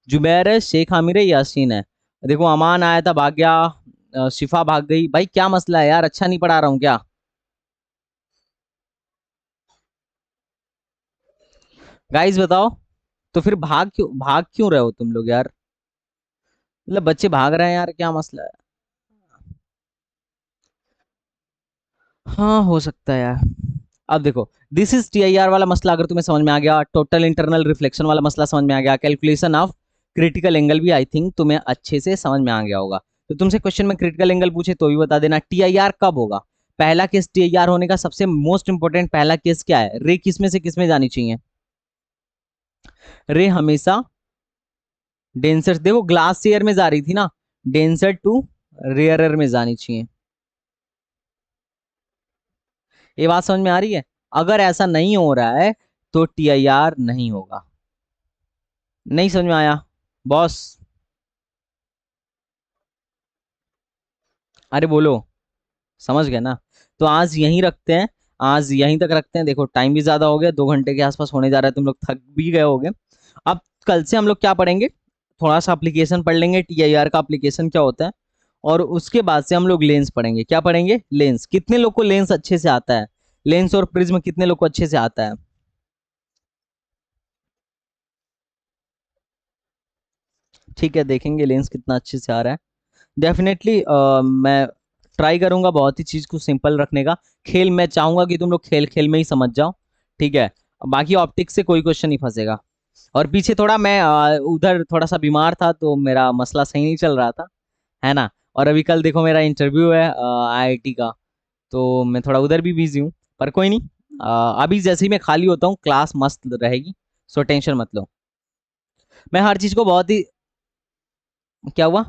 जुबैर है, शेख आमिर है, यासीन है। देखो अमान आया था, भाग गया, शिफा भाग गई, भाई क्या मसला है यार, अच्छा नहीं पढ़ा रहा हूँ क्या। गाइस बताओ, तो फिर भाग क्यों रहे हो तुम लोग यार, मतलब बच्चे भाग रहे हैं यार, क्या मसला है। हाँ हो सकता है यार। अब देखो, दिस इज टीआईआर वाला मसला अगर तुम्हें समझ में आ गया, टोटल इंटरनल रिफ्लेक्शन वाला मसला समझ में आ गया, कैलकुलेशन ऑफ क्रिटिकल एंगल भी आई थिंक तुम्हें अच्छे से समझ में आ गया होगा। तो तुमसे क्वेश्चन में क्रिटिकल एंगल पूछे तो भी बता देना। टीआईआर कब होगा? पहला केस टीआईआर होने का सबसे मोस्ट इंपोर्टेंट पहला केस क्या है? रे किस में से किस में जानी चाहिए? रे हमेशा डेंसर, देखो ग्लास एयर में जा रही थी ना, डेंसर टू रेयरर में जानी चाहिए। ये बात समझ में आ रही है? अगर ऐसा नहीं हो रहा है तो टीआईआर नहीं होगा। नहीं समझ में आया बॉस? अरे बोलो, समझ गए ना? तो आज यहीं रखते हैं, आज यहीं तक रखते हैं। देखो टाइम भी ज्यादा हो गया, 2 घंटे के आसपास होने जा रहा है, तुम लोग थक भी गए होगे। अब कल से हम लोग क्या पढ़ेंगे? थोड़ा सा एप्लीकेशन पढ़ लेंगे, टीआईआर का एप्लीकेशन क्या होता है, और उसके बाद से हम लोग लेंस पढ़ेंगे। क्या पढ़ेंगे? लेंस। कितने लोग को लेंस अच्छे से आता है? लेंस और प्रिज्म कितने लोग को अच्छे से आता है? ठीक है, देखेंगे लेंस कितना अच्छे से आ रहा है। डेफिनेटली मैं ट्राई करूंगा बहुत ही चीज को सिंपल रखने का। खेल मैं चाहूंगा कि तुम लोग खेल खेल में ही समझ जाओ, ठीक है? बाकी ऑप्टिक्स से कोई क्वेश्चन नहीं फंसेगा। और पीछे थोड़ा मैं उधर थोड़ा सा बीमार था तो मेरा मसला सही नहीं चल रहा था, है ना? और अभी कल देखो मेरा इंटरव्यू है आईआईटी का, तो मैं थोड़ा उधर भी बिजी हूँ। पर कोई नहीं, अभी जैसे ही मैं खाली होता हूँ क्लास मस्त रहेगी, सो टेंशन मत लो। मैं हर चीज को बहुत ही, क्या हुआ?